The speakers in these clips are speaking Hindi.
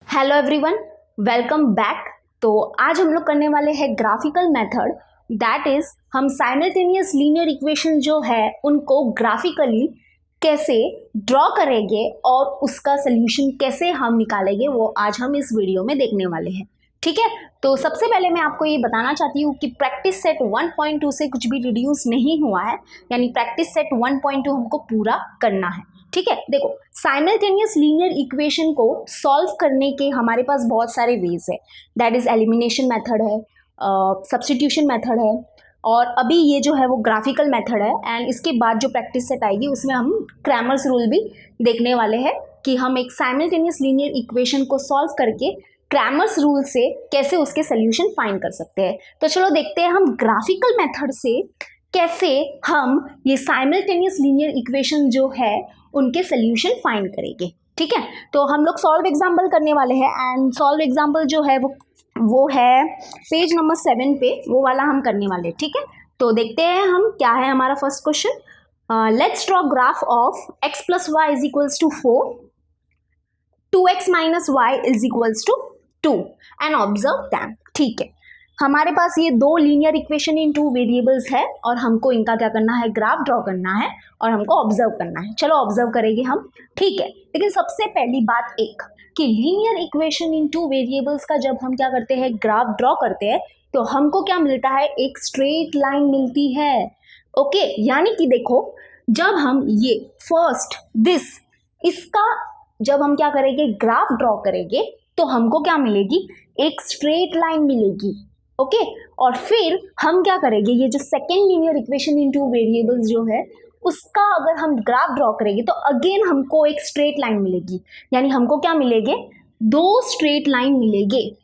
Hello everyone, welcome back. तो आज हम लोग करने वाले हैं ग्राफिकल मेथड, दैट इज हम साइमल्टेनियस लीनियर इक्वेशन जो है उनको ग्राफिकली कैसे ड्रॉ करेंगे और उसका सल्यूशन कैसे हम निकालेंगे वो आज हम इस वीडियो में देखने वाले हैं। ठीक है, तो सबसे पहले मैं आपको ये बताना चाहती हूँ कि प्रैक्टिस सेट 1.2 से कुछ भी रिड्यूस नहीं हुआ है, यानी प्रैक्टिस सेट 1.2 हमको पूरा करना है। ठीक है, देखो साइमल्टेनियस लीनियर इक्वेशन को सॉल्व करने के हमारे पास बहुत सारे वेज है, दैट इज एलिमिनेशन मेथड है, सब्स्टिट्यूशन मेथड है, और अभी ये जो है वो ग्राफिकल मेथड है। एंड इसके बाद जो प्रैक्टिस सेट आएगी उसमें हम क्रैमर्स रूल भी देखने वाले हैं कि हम एक साइमल्टेनियस लीनियर इक्वेशन को सॉल्व करके क्रैमर्स रूल से कैसे उसके सोल्यूशन फाइंड कर सकते हैं। तो चलो देखते हैं हम ग्राफिकल मेथड से कैसे हम ये साइमल्टेनियस लीनियर इक्वेशन जो है उनके सोल्यूशन फाइंड करेंगे। ठीक है, तो हम लोग सॉल्व एग्जाम्पल करने वाले हैं एंड सॉल्व एग्जाम्पल जो है वो है पेज नंबर 7 पे, वो वाला हम करने वाले हैं। ठीक है, तो देखते हैं हम क्या है हमारा first question. Let's draw graph of x plus y is equals to 4, 2x minus y is equals to 2 and observe them. ठीक है, हमारे पास ये दो linear equation in two variables है और हमको इनका क्या करना है, ग्राफ ड्रॉ करना है और हमको ऑब्जर्व करना है। चलो ऑब्जर्व करेंगे हम। ठीक है, लेकिन सबसे पहली बात एक कि linear equation in two variables का जब हम क्या करते हैं, ग्राफ ड्रॉ करते हैं, तो हमको क्या मिलता है, एक स्ट्रेट लाइन मिलती है। ओके, यानी कि देखो जब हम ये फर्स्ट इसका जब हम क्या करेंगे, ग्राफ ड्रॉ करेंगे, तो हमको क्या मिलेगी, एक स्ट्रेट लाइन मिलेगी। ओके, और फिर हम क्या करेंगे, ये जो second linear equation in two variables जो है उसका अगर हम ग्राफ ड्रॉ करेंगे तो अगेन हमको एक स्ट्रेट लाइन मिलेगी, यानी हमको क्या मिलेंगे, दो स्ट्रेट लाइन मिलेंगे।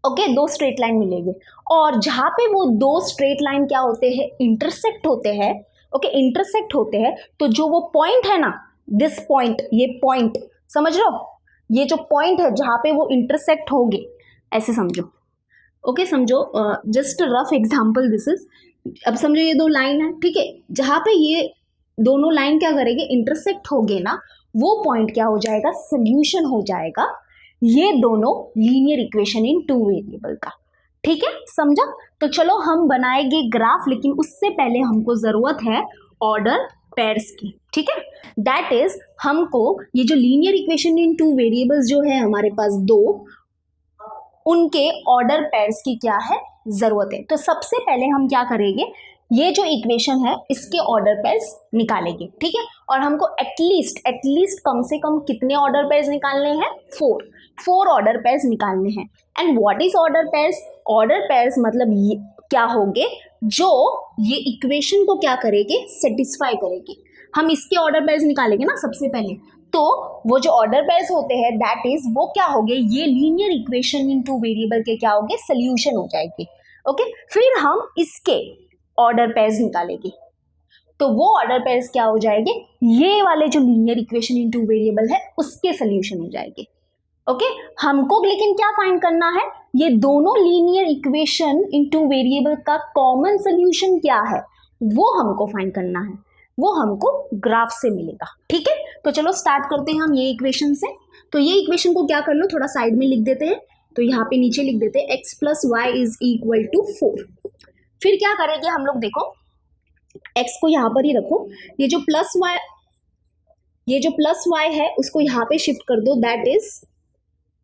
ओके, दो स्ट्रेट लाइन मिलेंगे, और जहाँ पे वो दो स्ट्रेट लाइन क्या होते हैं, इंटरसेक्ट होते हैं। ओके, इंटरसेक्ट होते हैं, तो जो वो पॉइंट है ना, दिस पॉइंट, ये पॉइंट समझ लो, ये जो पॉइंट है जहाँ पे वो इंटरसेक्ट होंगे, ऐसे समझो। ओके, समझो, just rough example this is. अब समझो ये दो लाइन है, ठीक है, जहाँ पे ये दोनों लाइन क्या करेंगे, इंटरसेक्ट होंगे ना, वो पॉइंट क्या हो जाएगा, सोल्यूशन हो जाएगा ये दोनों linear equation in two variable का। ठीक है, समझा। तो चलो हम बनाएंगे ग्राफ, लेकिन उससे पहले हमको जरूरत है ऑर्डर पेयर्स की। ठीक है, दैट इज हमको ये जो linear equation in two variables जो है हमारे पास दो, उनके ऑर्डर पेयर्स की क्या है, जरूरत है। तो सबसे पहले हम क्या करेंगे, ये जो इक्वेशन है इसके ऑर्डर पेयर्स निकालेंगे। ठीक है, और हमको एटलीस्ट कम से कम कितने ऑर्डर पेयर्स निकालने हैं, 4 ऑर्डर पेयर्स निकालने हैं। And what is order pairs, order pairs मतलब ये क्या होंगे, जो ये इक्वेशन को क्या करेंगे, सेटिस्फाई करेंगे। हम इसके ऑर्डर पेयर्स निकालेंगे ना सबसे पहले, तो वो जो ऑर्डर पेयर्स होते हैं दैट इज वो क्या होंगे, ये linear equation in two variable के क्या होंगे, सोल्यूशन हो जाएंगे। ओके, फिर हम इसके ऑर्डर पेयर्स निकालेंगे, तो वो ऑर्डर पेयर्स क्या हो जाएंगे, ये वाले जो linear equation in two variable है उसके सोल्यूशन हो जाएंगे। ओके, हमको लेकिन क्या फाइंड करना है, ये दोनों linear equation in two variable का कॉमन सोल्यूशन क्या है, वो हमको फाइंड करना है, वो हमको ग्राफ से मिलेगा। ठीक है, तो चलो स्टार्ट करते हैं हम ये इक्वेशन से। तो ये इक्वेशन को क्या कर लो, थोड़ा साइड में लिख देते हैं, तो यहाँ पे नीचे लिख देते हैं x plus y is equal to 4। फिर क्या करेंगे हम लोग, देखो x को यहाँ पर ही रखो, ये जो प्लस वाई है उसको यहाँ पे शिफ्ट कर दो, दैट इज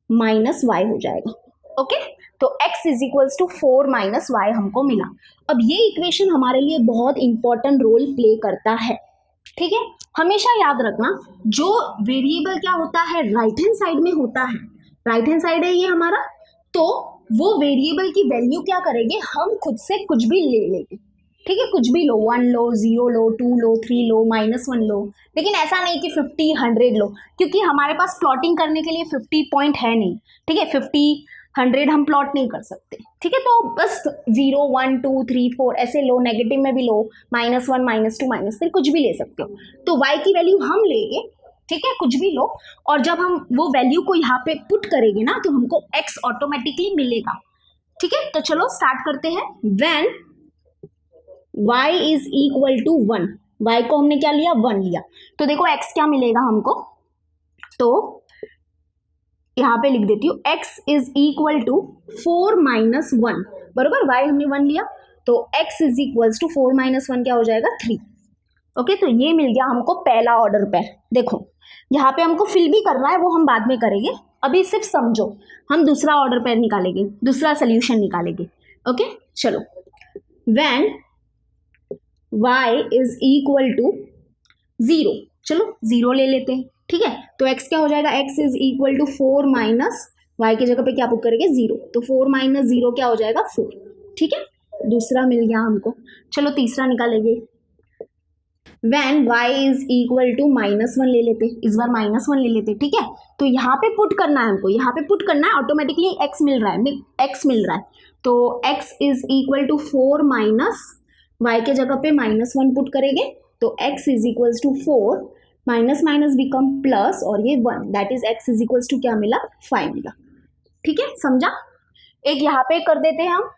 माइनस वाई हो जाएगा। ओके, तो x is equals to 4 minus y हमको मिला। अब ये इक्वेशन हमारे लिए बहुत इंपॉर्टेंट रोल प्ले करता है। ठीक है, हमेशा याद रखना, जो वेरिएबल क्या होता है, राइट हैंड साइड में होता है, राइट हैंड साइड है ये हमारा, तो वो वेरिएबल की वैल्यू क्या करेंगे, हम खुद से कुछ भी ले लेंगे। ठीक है, कुछ भी लो, 1 लो, 0 लो, 2 लो, 3 लो, -1 लो, लेकिन ऐसा नहीं कि 50 100 लो, क्योंकि हमारे पास प्लॉटिंग करने के लिए 50 पॉइंट है नहीं। ठीक है, 50 100 हम प्लॉट नहीं कर सकते। ठीक है, तो बस 0 1 2 3 4 ऐसे लो, नेगेटिव में भी लो, -1 -2 -3 कुछ भी ले सकते हो। तो y की वैल्यू हम लेंगे, ठीक है, कुछ भी लो, और जब हम वो वैल्यू को यहाँ पे पुट करेंगे ना, तो हमको x ऑटोमेटिकली मिलेगा। ठीक है, तो चलो स्टार्ट करते हैं। When y is equal to 1, y को हमने क्या लिया, 1 लिया, तो देखो x क्या मिलेगा हमको, तो यहाँ पे लिख देती हूँ x is equal to 4 minus 1, बरोबर, y हमने 1 लिया तो x is equals to 4 minus 1 क्या हो जाएगा 3। ओके, तो ये मिल गया हमको पहला ऑर्डर पेयर। देखो यहाँ पे हमको फिल भी करना है, वो हम बाद में करेंगे, अभी सिर्फ समझो, हम दूसरा ऑर्डर पेयर निकालेंगे, दूसरा सोल्यूशन निकालेंगे। ओके चलो, when y is equal to 0, चलो 0 ले लेते हैं, ठीक है। तो x क्या हो जाएगा, x is equal to 4 minus y की जगह पे क्या पुट करेंगे 0, तो 4 माइनस 0 क्या हो जाएगा 4, ठीक है। दूसरा मिल गया हमको, चलो तीसरा निकालेंगे। When y is equal to -1 ले लेते, इस बार -1 ले लेते, ठीक है। तो यहाँ पे पुट करना है हमको, यहाँ पे पुट करना है, ऑटोमेटिकली x मिल रहा है, x मिल रहा है, तो x is equal to 4 minus y के जगह पे -1 पुट करेंगे, तो x is equals to 4 minus minus become plus और ये 1, that is x is equals to क्या मिला 5 मिला, ठीक है, समझा। एक यहाँ पे कर देते हैं हम,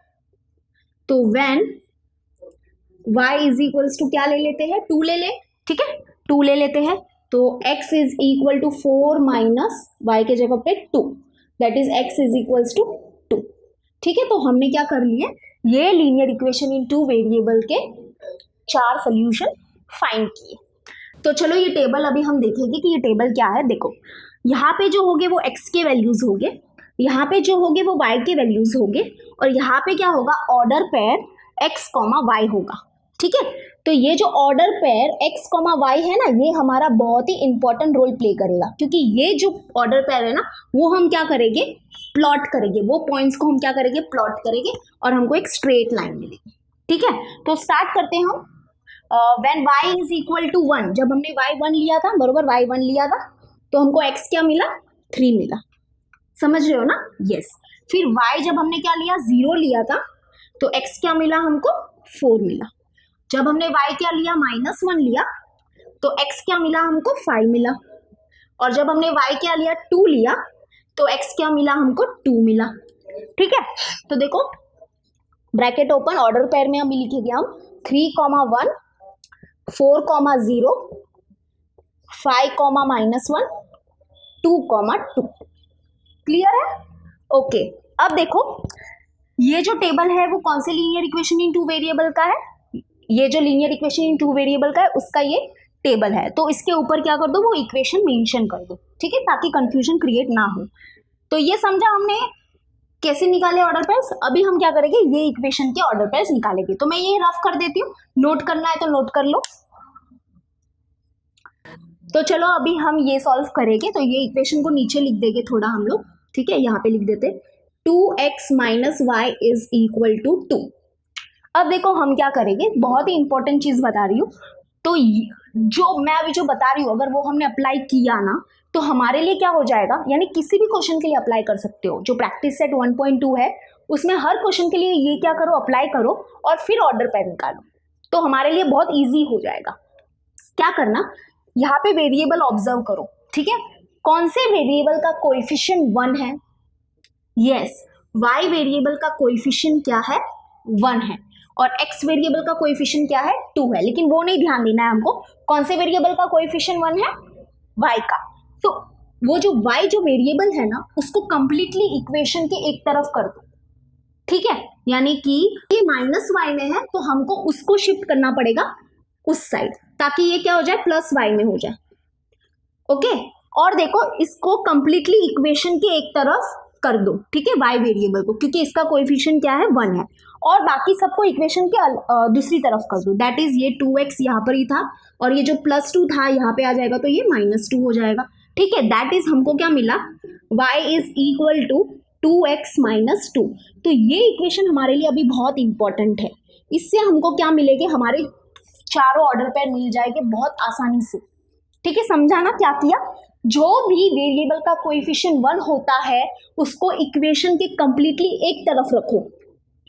तो when y is equals to क्या ले लेते हैं 2 ले ले, ठीक है, 2 ले लेते हैं, तो x is equal to 4 minus y के जगह पे 2, that is x is equals to 2, ठीक है। तो हमने क्या कर लिए, ये लीनियर इक्वेशन इन 2 वेरिएबल के 4 सोल्यूशन फाइंड किए। तो चलो ये टेबल अभी हम देखेंगे कि ये टेबल क्या है। देखो यहाँ पे जो होंगे वो x के वैल्यूज होंगे, यहाँ पे जो होंगे वो y के वैल्यूज होंगे, और यहाँ पे क्या होगा ऑर्डर पेयर x, y होगा, ठीक है। तो ये जो ऑर्डर पेयर x, y है ना, ये हमारा बहुत ही इंपॉर्टेंट रोल प्ले करेगा, क्योंकि ये जो ऑर्डर पेयर है ना वो हम क्या करेंगे प्लॉट करेंगे, वो पॉइंट्स को हम क्या करेंगे प्लॉट करेंगे, और हमको एक स्ट्रेट लाइन मिलेगी, ठीक है। तो स्टार्ट करते हैं हम। When y is equal to 1, जब हमने y 1 लिया था, बरोबर y 1 लिया था, तो हमको x क्या मिला 3 मिला, समझ रहे हो ना, यस। फिर y जब हमने क्या लिया 0 लिया था, तो x क्या मिला हमको 4 मिला। जब हमने y क्या लिया -1 लिया, तो x क्या मिला हमको 5 मिला, और जब हमने y क्या लिया 2 लिया, तो x क्या मिला हमको 2 मिला, ठीक है। तो देखो ब्रैकेट ओपन, ऑर्डर पेयर में हम लिखेंगे हम 3, 1, 4, 0, 5, -1, 2, 2, क्लियर है, ओके। अब देखो ये जो टेबल है वो कौन से लीनियर इक्वेशन इन 2 वेरिएबल का है, ये जो लीनियर इक्वेशन इन 2 वेरिएबल का है उसका ये टेबल है, तो इसके ऊपर क्या कर दो वो इक्वेशन मेंशन कर दो, ठीक है, ताकि कंफ्यूजन क्रिएट ना हो। तो ये समझा हमने कैसे निकाले ऑर्डर पेयर्स। अभी हम क्या करेंगे, ये इक्वेशन के ऑर्डर पेयर्स निकालेंगे। तो मैं ये रफ कर देती हूँ, नोट करना है तो नोट कर लो। तो चलो अभी हम ये सॉल्व करेंगे, तो ये इक्वेशन को नीचे लिख देंगे थोड़ा हम लोग, ठीक है, यहाँ पे लिख देते 2x minus y is equal to 2। अब देखो हम क्या करेंगे, बहुत ही इंपॉर्टेंट चीज बता रही हूँ, तो जो मैं अभी जो बता रही हूँ अगर वो हमने अप्लाई किया ना तो हमारे लिए क्या हो जाएगा, यानी किसी भी क्वेश्चन के लिए अप्लाई कर सकते हो। जो प्रैक्टिस सेट 1.2 है उसमें हर क्वेश्चन के लिए ये क्या करो, अप्लाई करो और फिर ऑर्डर पेयर निकालो, तो हमारे लिए बहुत ईजी हो जाएगा। क्या करना, यहाँ पे वेरिएबल ऑब्जर्व करो, ठीक है, कौन से वेरिएबल का कोएफिशिएंट 1 है, यस y वेरिएबल का कोएफिशिएंट क्या है 1 है, और x वेरिएबल का कोएफिशिएंट क्या है 2 है, लेकिन वो नहीं ध्यान देना है हमको, कौन से वेरिएबल का कोएफिशिएंट 1 है y का। तो वो जो y जो वेरिएबल है ना उसको कंप्लीटली इक्वेशन के एक तरफ कर दो, ठीक है, यानी कि ये -y में है तो हमको उसको शिफ्ट करना पड़ेगा उस साइड, ताकि ये क्या हो जाए प्लस y में हो जाए, ओके। और देखो इसको कंप्लीटली इक्वेशन के एक तरफ कर दो, ठीक है, y वेरिएबल को, क्योंकि इसका कोएफिशिएंट क्या है 1 है, और बाकी सबको इक्वेशन के दूसरी तरफ कर दो, दैट इज ये 2x यहाँ पर ही था और ये जो +2 था यहाँ पे आ जाएगा तो ये -2 हो जाएगा, ठीक है। दैट इज हमको क्या मिला, y is equal to 2x minus 2। तो ये इक्वेशन हमारे लिए अभी बहुत इंपॉर्टेंट है, इससे हमको क्या मिलेगी, हमारे चारों ऑर्डर पेयर मिल जाएंगे बहुत आसानी से, ठीक है। समझा ना क्या किया, जो भी वेरिएबल का कोएफिशिएंट 1 होता है उसको इक्वेशन के कंप्लीटली एक तरफ रखो,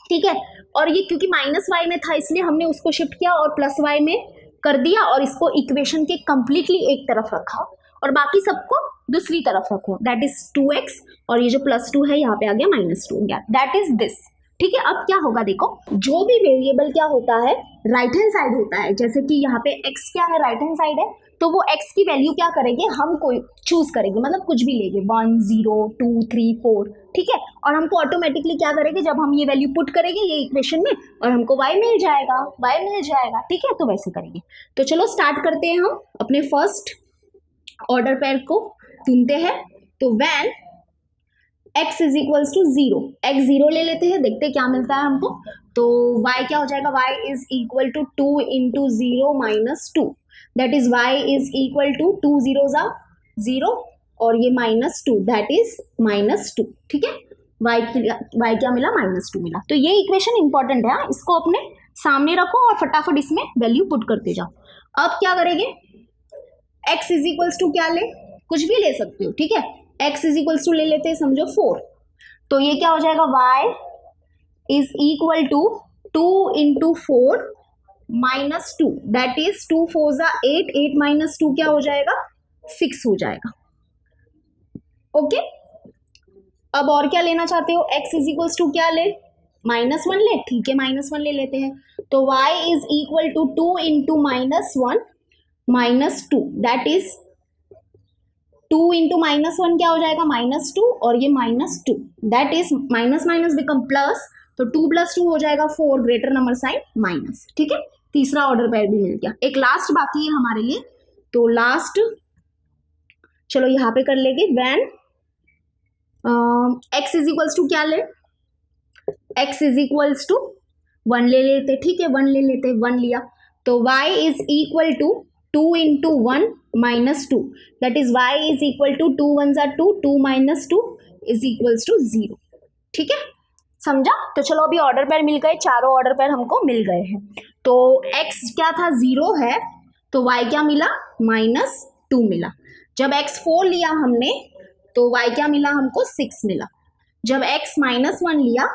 ठीक है। और ये क्योंकि -y में था इसलिए हमने उसको शिफ्ट किया और +y में कर दिया और इसको इक्वेशन के कंप्लीटली एक तरफ रखा और बाकी सबको दूसरी तरफ रखो, दैट इज 2x और ये जो +2 है यहाँ पे आ गया -2 हो गया, दैट इज दिस, ठीक है। अब क्या होगा देखो, जो भी वेरिएबल क्या होता है राइट हैंड साइड होता है, जैसे कि यहाँ पे x क्या है राइट हैंड साइड है, तो वो x की वैल्यू क्या करेंगे, हम कोई चूज करेंगे, मतलब कुछ भी लेंगे 1 0 2 3 4, ठीक है। और हमको ऑटोमेटिकली क्या करेंगे, जब हम ये वैल्यू पुट करेंगे ये इक्वेशन में और हमको y मिल जाएगा, ठीक है। तो वैसे करेंगे। तो चलो स्टार्ट करते हैं, हम अपने फर्स्ट ऑर्डर पेयर को ढूंढते हैं। तो when x is equals to 0, x 0 ले लेते हैं, देखते हैं क्या मिलता है हमको। तो y क्या हो जाएगा, y is equal to 2 into 0 minus 2, that is y is equal to 2 0 ज़ा 0 और ये माइनस 2, दैट इज माइनस 2, ठीक है। y क्या मिला, माइनस 2 मिला। तो ये इक्वेशन इंपॉर्टेंट है, इसको अपने सामने रखो और फटाफट इसमें वैल्यू पुट करते जाओ। अब क्या करेंगे, x इज इक्वल्स टू क्या ले, कुछ भी ले सकते हो, ठीक है। x इज इक्वल्स टू ले लेते हैं, समझो 4, तो ये क्या हो जाएगा, y is equal to 2 into 4 minus 2, that is 2 4 ज़ा 8, 8 माइनस 2 क्या हो जाएगा, 6 हो जाएगा, ओके। अब और क्या लेना चाहते हो, x इज इक्वल्स टू क्या ले, -1 ले, ठीक है, -1 ले लेते हैं। तो y is equal to 2 into -1 minus 2, that is 2 into -1 क्या हो जाएगा, -2 और ये -2, that is minus minus become plus, तो 2 + 2 हो जाएगा 4, ग्रेटर नंबर साइन माइनस, ठीक है। तीसरा ऑर्डर पेयर भी मिल गया। एक लास्ट बाकी है हमारे लिए, तो लास्ट चलो यहाँ पे कर लेंगे। When x is equals to क्या ले, x इज इक्वल्स टू 1 ले लेते, ठीक है, 1 ले लेते, 1 लिया। तो y is equal to 2 into 1 minus 2, that is y is equal to 2 1 ज़ा 2, 2 माइनस 2 इज इक्वल्स टू 0, ठीक है, समझा। तो चलो अभी ऑर्डर पेयर मिल गए, चारों ऑर्डर पेयर हमको मिल गए हैं। तो x क्या था, 0 है, तो y क्या मिला, -2 मिला। जब x 4 लिया हमने तो y क्या मिला हमको, 6 मिला। जब x -1 लिया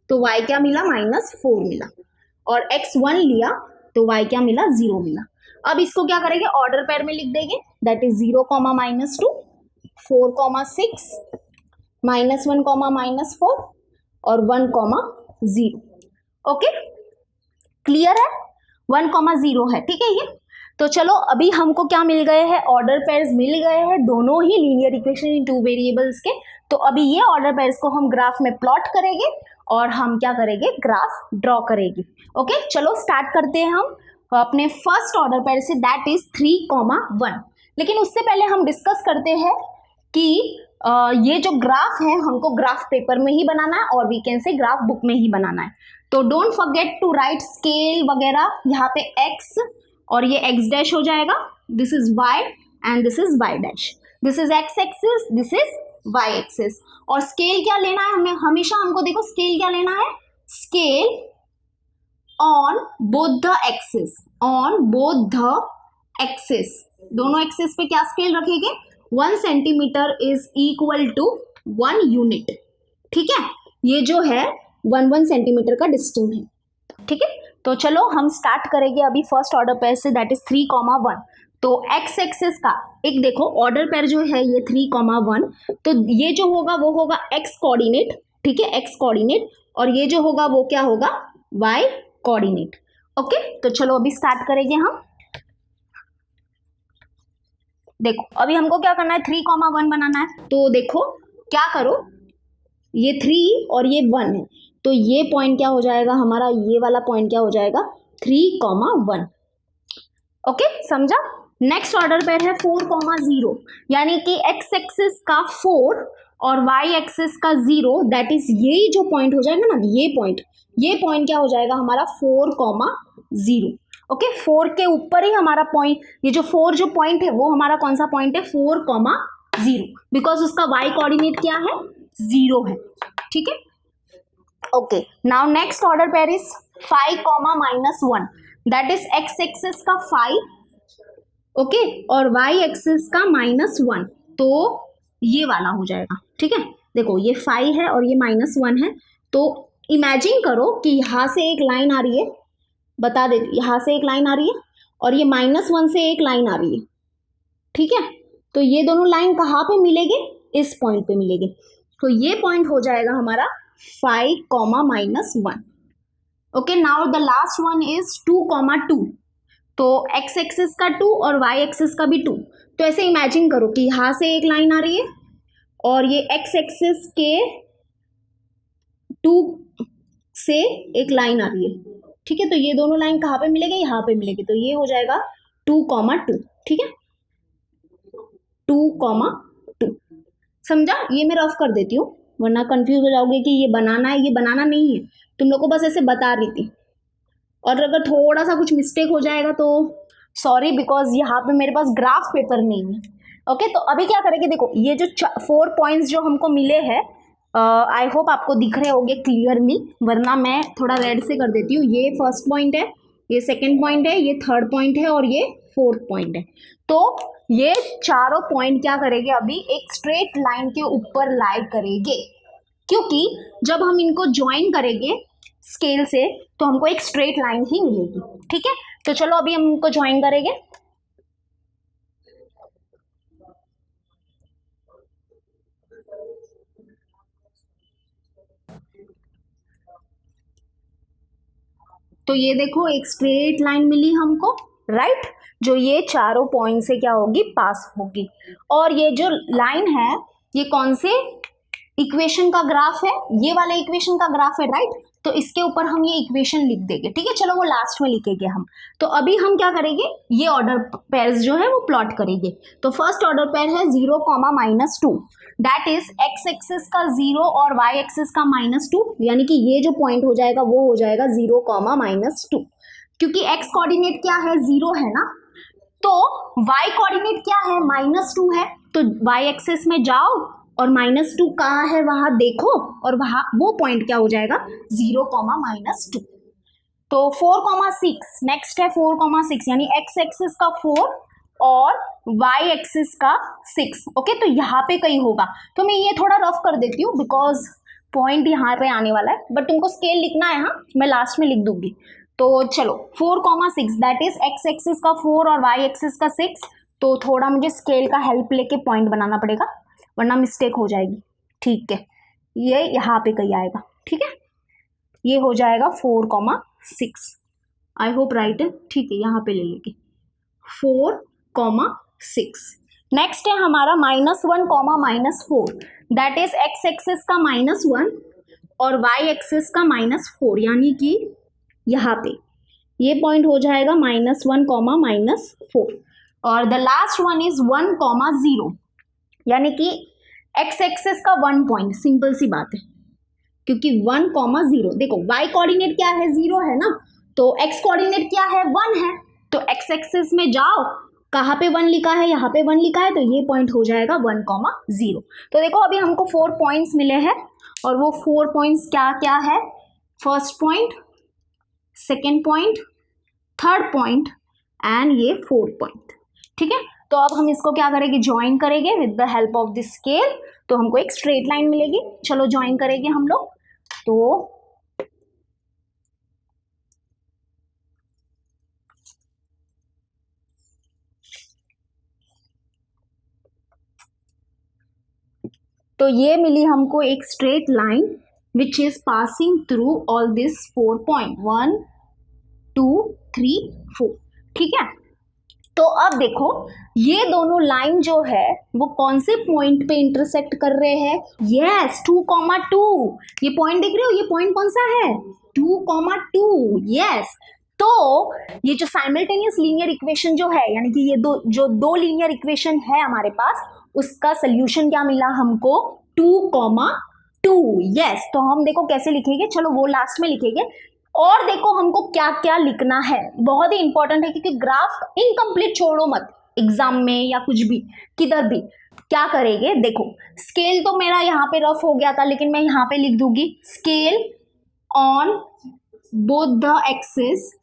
तो y क्या मिला, -4 मिला। और x 1 लिया तो y क्या मिला, 0 मिला। अब इसको क्या करेंगे, ऑर्डर पेयर में लिख देंगे, दैट इज 0, -2, 4, 6, -1, -4 और 1, 0, ओके, क्लियर है, 1, 0 है, ठीक है ये। तो चलो अभी हमको क्या मिल गए हैं, ऑर्डर पेयर्स मिल गए हैं, दोनों ही लीनियर इक्वेशन इन 2 वेरिएबल्स के। तो अभी ये ऑर्डर पेयर्स को हम ग्राफ में प्लॉट करेंगे और हम क्या करेंगे, ग्राफ ड्रॉ करेंगे, ओके। चलो स्टार्ट करते हैं हम अपने फर्स्ट ऑर्डर पेयर से, दैट इज 3, 1। लेकिन उससे पहले हम डिस्कस करते हैं कि ये जो ग्राफ है हमको ग्राफ पेपर में ही बनाना है और we can say graph book में ही बनाना है। तो don't forget to write scale वगैरह, यहाँ पे x और ये x डैश हो जाएगा, this is y and this is y dash, this is x axis, this is y axis. और स्केल क्या लेना है हमें, हमेशा हमको देखो स्केल क्या लेना है, scale on both the axis, on both the axis, दोनों एक्सिस पे क्या स्केल रखेंगे, 1 centimetre is equal to 1 unit, ठीक है। ये जो है 1 सेंटीमीटर का डिस्टेंस है, ठीक है। तो चलो हम स्टार्ट करेंगे अभी फर्स्ट ऑर्डर पेयर से, दैट इज 3, 1। तो x एक्सिस का एक देखो ऑर्डर पेयर जो है ये 3, 1, तो ये जो होगा वो होगा x कोऑर्डिनेट, ठीक है, x कोऑर्डिनेट, और ये जो होगा वो क्या होगा, y कोऑर्डिनेट, ओके। तो चलो अभी स्टार्ट करेंगे हम। देखो अभी हमको क्या करना है, 3, 1 बनाना है। तो देखो क्या करो, ये 3 और ये 1 है, तो ये पॉइंट क्या हो जाएगा हमारा, ये वाला पॉइंट क्या हो जाएगा, 3, 1, ओके, समझा। नेक्स्ट ऑर्डर पेयर है 4, 0, यानी कि x एक्सिस का 4 और y एक्सिस का 0, दैट इज यही जो पॉइंट हो जाएगा ना, ये पॉइंट क्या हो जाएगा हमारा 4, 0, ओके। 4 के ऊपर ही हमारा पॉइंट, ये जो 4 जो पॉइंट है वो हमारा कौन सा पॉइंट है, 4, 0, बिकॉज उसका y कोऑर्डिनेट क्या है, 0 है, ठीक है, okay. Now next order pair is 5, -1, that is x axis का 5, ओके, और y एक्सिस का -1, तो ये वाला हो जाएगा, ठीक है। देखो ये 5 है और ये -1 है, तो इमेजिन करो कि यहाँ से एक लाइन आ रही है, बता देती, यहाँ से एक लाइन आ रही है और ये -1 से एक लाइन आ रही है, ठीक है। तो ये दोनों लाइन कहाँ पे मिलेंगे, इस पॉइंट पे मिलेंगे। तो ये पॉइंट हो जाएगा हमारा 5, -1, okay. Now the last one is 2, 2, तो एक्स एक्सिस का 2 और वाई एक्सिस का भी 2। तो ऐसे इमेजिन करो कि यहाँ से एक लाइन आ रही है और ये एक्स एक्सिस के 2 से एक लाइन आ रही है, ठीक है। तो ये दोनों लाइन कहाँ पे मिलेगी, यहाँ पे मिलेगी। तो ये हो जाएगा 2,2, ठीक है, 2,2। समझा? ये मैं रफ कर देती हूँ वरना कंफ्यूज हो जाओगे कि ये बनाना है, ये बनाना नहीं है, तुम लोग को बस ऐसे बता रही थी। और अगर थोड़ा सा कुछ मिस्टेक हो जाएगा तो सॉरी, बिकॉज यहाँ पे मेरे पास ग्राफ पेपर नहीं है। ओके, तो अभी क्या करेंगे, देखो ये जो 4 पॉइंट्स जो हमको मिले हैं, आई होप आपको दिख रहे होंगे क्लियरली, वरना मैं थोड़ा रेड से कर देती हूँ। ये फर्स्ट पॉइंट है, ये सेकेंड पॉइंट है, ये थर्ड पॉइंट है और ये फोर्थ पॉइंट है। तो ये चारों पॉइंट क्या करेंगे, अभी एक स्ट्रेट लाइन के ऊपर लाई करेंगे, क्योंकि जब हम इनको ज्वाइन करेंगे स्केल से तो हमको एक स्ट्रेट लाइन ही मिलेगी, ठीक है। तो चलो अभी हम इनको ज्वाइन करेंगे। तो ये देखो एक स्ट्रेट लाइन मिली हमको, राइट, जो ये चारों पॉइंट से क्या होगी, पास होगी। और ये जो लाइन है ये कौन से इक्वेशन का ग्राफ है, ये वाले इक्वेशन का ग्राफ है, राइट। तो इसके ऊपर हम ये इक्वेशन लिख देंगे, ठीक है। चलो वो लास्ट में लिखेंगे हम। तो अभी हम क्या करेंगे, ये ऑर्डर पेयर्स जो है वो प्लॉट करेंगे। तो फर्स्ट ऑर्डर पेयर है 0, -2, दैट इज एक्स एक्सिस का 0 और वाई एक्सिस का -2, यानी कि ये जो पॉइंट हो जाएगा वो हो जाएगा 0, -2, क्योंकि एक्स कोऑर्डिनेट क्या है, 0 है ना। तो वाई कोऑर्डिनेट क्या है, -2 है। तो वाई एक्सिस में जाओ और -2 कहाँ है वहां देखो, और वहां वो पॉइंट क्या हो जाएगा, 0, -2। तो 4,6 नेक्स्ट है, 4,6 यानी एक्स एक्सिस का 4 और वाई एक्सिस का 6। ओके, तो यहाँ पे कहीं होगा। तो मैं ये थोड़ा रफ कर देती हूँ बिकॉज पॉइंट यहाँ पे आने वाला है, बट तुमको स्केल लिखना है, हाँ मैं लास्ट में लिख दूंगी। तो चलो 4,6 दैट इज एक्स एक्सिस का 4 और वाई एक्सिस का 6। तो थोड़ा मुझे स्केल का हेल्प लेके पॉइंट बनाना पड़ेगा वरना मिस्टेक हो जाएगी, ठीक है। ये यहाँ पे कहीं आएगा, ठीक है, ये हो जाएगा 4,6। आई होप राइट है, ठीक है, यहाँ पे ले लेंगे 4,6। नेक्स्ट है हमारा -1, -4 दैट इज एक्स एक्सिस का -1 और वाई एक्सिस का -4, यानी कि यहाँ पे ये पॉइंट हो जाएगा -1, -4। और द लास्ट वन इज 1,0, यानी कि एक्स एक्सिस का 1 पॉइंट, सिंपल सी बात है, क्योंकि 1,0 देखो वाई कोऑर्डिनेट क्या है, 0 है ना, तो एक्स कोऑर्डिनेट क्या है, 1 है। तो एक्स एक्सिस में जाओ, कहाँ पे 1 लिखा है, यहाँ पे 1 लिखा है, तो ये पॉइंट हो जाएगा 1,0। तो देखो अभी हमको 4 पॉइंट्स मिले हैं और वो 4 पॉइंट्स क्या क्या है, first point, second point, third point and ये फोर्थ पॉइंट, ठीक है। तो अब हम इसको क्या करेंगे, ज्वाइन करेंगे with the help of this scale, तो हमको एक स्ट्रेट लाइन मिलेगी। चलो ज्वाइन करेंगे हम लोग। तो ये मिली हमको एक straight line which is passing through all this 4 point, 1, 2, 3, 4, ठीक है। तो अब देखो ये दोनों लाइन जो है वो कौन से पॉइंट पे इंटरसेक्ट कर रहे हैं, यस 2,2। ये पॉइंट देख रहे हो, ये पॉइंट कौन सा है, 2,2, यस। तो ये जो साइमल्टेनियस लीनियर इक्वेशन जो है, यानी कि ये दो लीनियर इक्वेशन है हमारे पास, उसका सोल्यूशन क्या मिला हमको, 2,2, यस। तो हम देखो कैसे लिखेंगे, चलो वो लास्ट में लिखेंगे। और देखो हमको क्या क्या लिखना है, बहुत ही इंपॉर्टेंट है, क्योंकि ग्राफ इनकम्प्लीट छोड़ो मत, एग्जाम में या कुछ भी किधर भी क्या करेंगे। देखो स्केल तो मेरा यहाँ पे रफ हो गया था, लेकिन मैं यहाँ पे लिख दूंगी scale on both the axis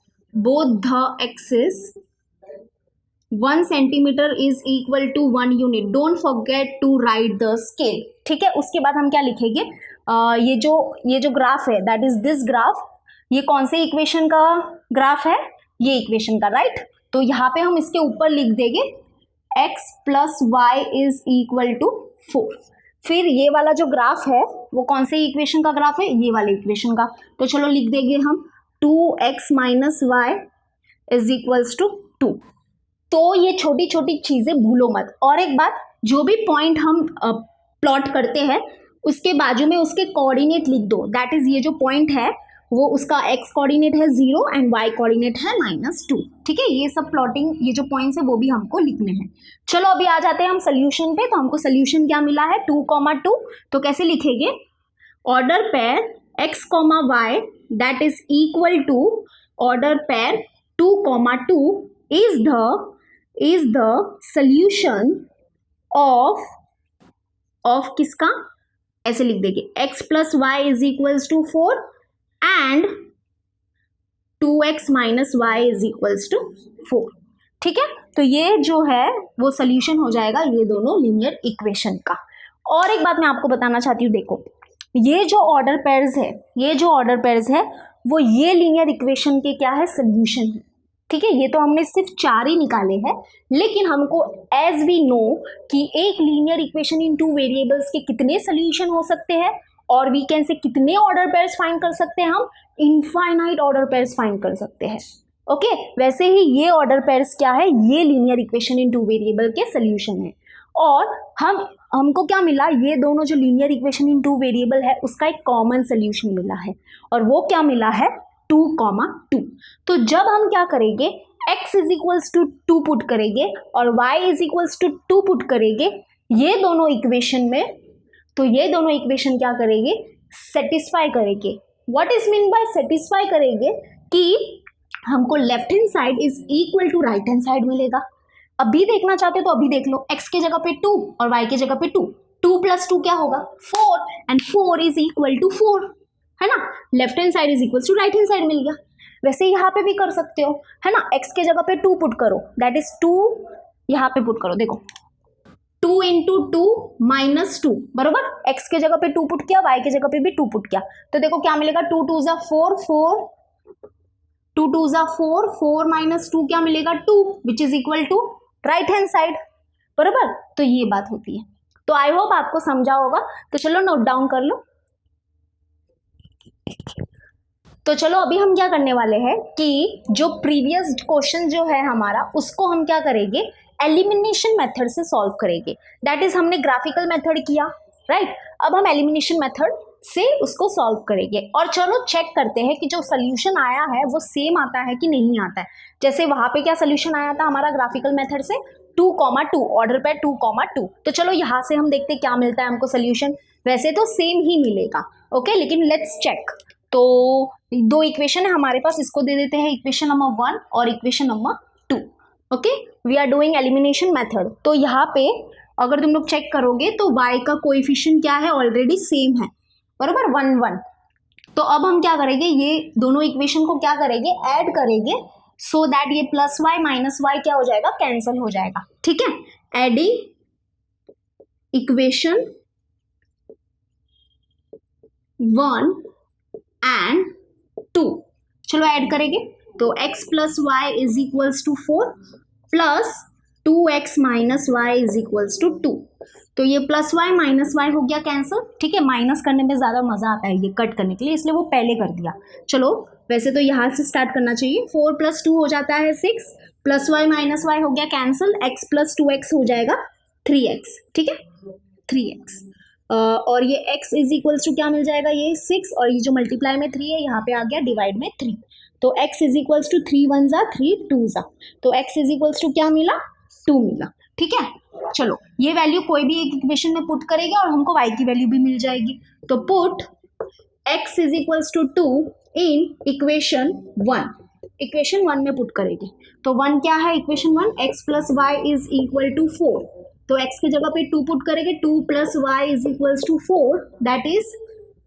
1 centimetre is equal to 1 unit, don't forget to write the scale, ठीक है। उसके बाद हम क्या लिखेंगे, ये जो ग्राफ है दैट इज दिस ग्राफ, ये कौन से इक्वेशन का ग्राफ है, ये इक्वेशन का, राइट। तो यहाँ पे हम इसके ऊपर लिख देंगे x + y is equal to 4। फिर ये वाला जो ग्राफ है वो कौन से इक्वेशन का ग्राफ है, ये वाले इक्वेशन का। तो चलो लिख देंगे हम 2x - y is equals to 2। तो ये छोटी छोटी चीज़ें भूलो मत। और एक बात, जो भी पॉइंट हम प्लॉट करते हैं उसके बाजू में उसके कोऑर्डिनेट लिख दो। दैट इज ये जो पॉइंट है वो उसका x कोऑर्डिनेट है 0 एंड y कोऑर्डिनेट है -2। ठीक है, ये सब प्लॉटिंग, ये जो पॉइंट्स है वो भी हमको लिखने हैं। चलो अभी आ जाते हैं हम सोल्यूशन पे। तो हमको सोल्यूशन क्या मिला है, 2, 2। तो कैसे लिखेंगे, order pair x, y that is equal to order pair 2, 2 is the solution of किसका, ऐसे लिख देंगे x plus y is equals to 4 and 2x minus y is equals to 4। ठीक है, तो ये जो है वो सोल्यूशन हो जाएगा ये दोनों लीनियर इक्वेशन का। और एक बात मैं आपको बताना चाहती हूँ, देखो ये जो ऑर्डर पेयर्स है वो ये लीनियर इक्वेशन के क्या है, सोल्यूशन है। ठीक है, ये तो हमने सिर्फ 4 ही निकाले हैं, लेकिन हमको एज वी नो कि एक लीनियर इक्वेशन इन 2 वेरिएबल्स के कितने सोल्यूशन हो सकते हैं, और वी कैन से कितने ऑर्डर पेयर्स फाइंड कर सकते हैं, हम इनफाइनाइट ऑर्डर पेयर्स फाइंड कर सकते हैं। ओके, वैसे ही ये ऑर्डर पेयर्स क्या है, ये लीनियर इक्वेशन इन 2 वेरिएबल के सोल्यूशन है। और हमको क्या मिला, ये दोनों जो लीनियर इक्वेशन इन 2 वेरिएबल है उसका एक कॉमन सोल्यूशन मिला है, और वो क्या मिला है, 2, 2। तो जब हम क्या करेंगे, x is equals to 2 put करेंगे और y is equals to 2 put करेंगे ये दोनों इक्वेशन में, तो ये दोनों इक्वेशन क्या करेंगे, सेटिस्फाई करेंगे। What is mean by satisfy करेंगे, कि हमको left hand side is equal to right hand side मिलेगा। अभी देखना चाहते हो तो अभी देख लो, x के जगह पे 2 और y के जगह पे 2, 2 प्लस 2 क्या होगा, 4 एंड 4 इज इक्वल टू 4, है ना। Left hand side is equal to right hand side मिल गया। वैसे यहाँ पे भी कर सकते हो, है ना, x के जगह पे 2 पुट करो, दैट इज 2 यहाँ पे पुट करो, देखो 2 इंटू 2 माइनस 2 बरोबर, x के जगह पे 2 पुट किया, y के जगह पे भी 2 पुट किया, तो देखो क्या मिलेगा, 2 2 ज़ा 4, 2 2 ज़ा 4, 4 माइनस 2 क्या मिलेगा, 2 which is equal to right hand side बरोबर। तो ये बात होती है। तो आई होप आपको समझा होगा। तो चलो नोट डाउन कर लो। तो चलो अभी हम क्या करने वाले हैं कि जो प्रीवियस क्वेश्चन जो है हमारा उसको हम क्या करेंगे, एलिमिनेशन मेथड से सॉल्व करेंगे। दैट इज हमने ग्राफिकल मेथड किया, राइट। अब हम एलिमिनेशन मेथड से उसको सॉल्व करेंगे। और चलो चेक करते हैं कि जो सोल्यूशन आया है वो सेम आता है कि नहीं आता है। जैसे वहां पे क्या सोल्यूशन आया था हमारा ग्राफिकल मेथड से, 2, 2 ऑर्डर पे 2, 2। तो चलो यहाँ से हम देखते हैं क्या मिलता है हमको सोल्यूशन। वैसे तो सेम ही मिलेगा, ओके, लेकिन लेट्स चेक। तो 2 इक्वेशन है हमारे पास, इसको दे देते हैं इक्वेशन नंबर 1 और equation number 2। Okay, we are doing elimination method. तो यहाँ पे अगर तुम लोग चेक करोगे तो y का कोएफिशिएंट क्या है, ऑलरेडी सेम है बरोबर, 1, 1। तो अब हम क्या करेंगे, ये दोनों इक्वेशन को क्या करेंगे, ऐड करेंगे, सो दैट ये प्लस वाई माइनस वाई क्या हो जाएगा, कैंसिल हो जाएगा। ठीक है, एडिंग इक्वेशन 1 एंड 2, चलो ऐड करेंगे। तो x plus y is equals to 4 plus 2x minus y is equals to 2। तो ये प्लस वाई माइनस वाई हो गया कैंसिल। ठीक है, माइनस करने में ज़्यादा मज़ा आता है ये कट करने के लिए, इसलिए वो पहले कर दिया। चलो वैसे तो यहाँ से स्टार्ट करना चाहिए। 4 प्लस 2 हो जाता है 6, प्लस वाई माइनस वाई हो गया कैंसिल, x प्लस 2x हो जाएगा 3x। ठीक है, 3x और ये x इज इक्वल्स टू क्या मिल जाएगा, ये 6 और ये जो मल्टीप्लाई में 3 है यहाँ पे आ गया डिवाइड में 3। तो x इज इक्वल्स टू 3 1 ज़ा 3 2 ज़ा, तो x इज इक्वल्स टू क्या मिला, 2 मिला। ठीक है, चलो ये वैल्यू कोई भी एक इक्वेशन में पुट करेगा और हमको y की वैल्यू भी मिल जाएगी। तो put x is equals to 2 in equation 1, equation 1 में पुट करेंगे। तो 1 क्या है, equation 1 x plus y is equal to 4। तो x की जगह पे 2 पुट करेंगे, 2 plus y is equals to 4, that is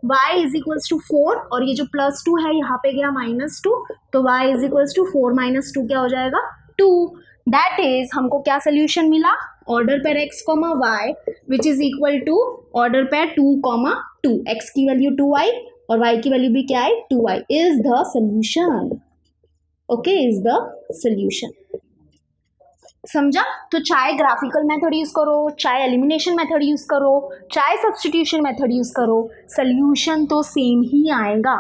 y is equals to 4 और ये जो प्लस 2 है यहाँ पे गया -2, तो y is equals to 4 minus 2 क्या हो जाएगा, 2। दैट इज हमको क्या सोल्यूशन मिला, order pair x, y which is equal to order pair 2, 2। x की वैल्यू 2i और y की वैल्यू भी क्या है, 2i is the solution. Okay, is the solution. समझा। तो चाहे ग्राफिकल मेथड यूज करो, चाहे एलिमिनेशन मेथड यूज करो, चाहे सब्स्टिट्यूशन मेथड यूज करो, सोल्यूशन तो सेम ही आएगा।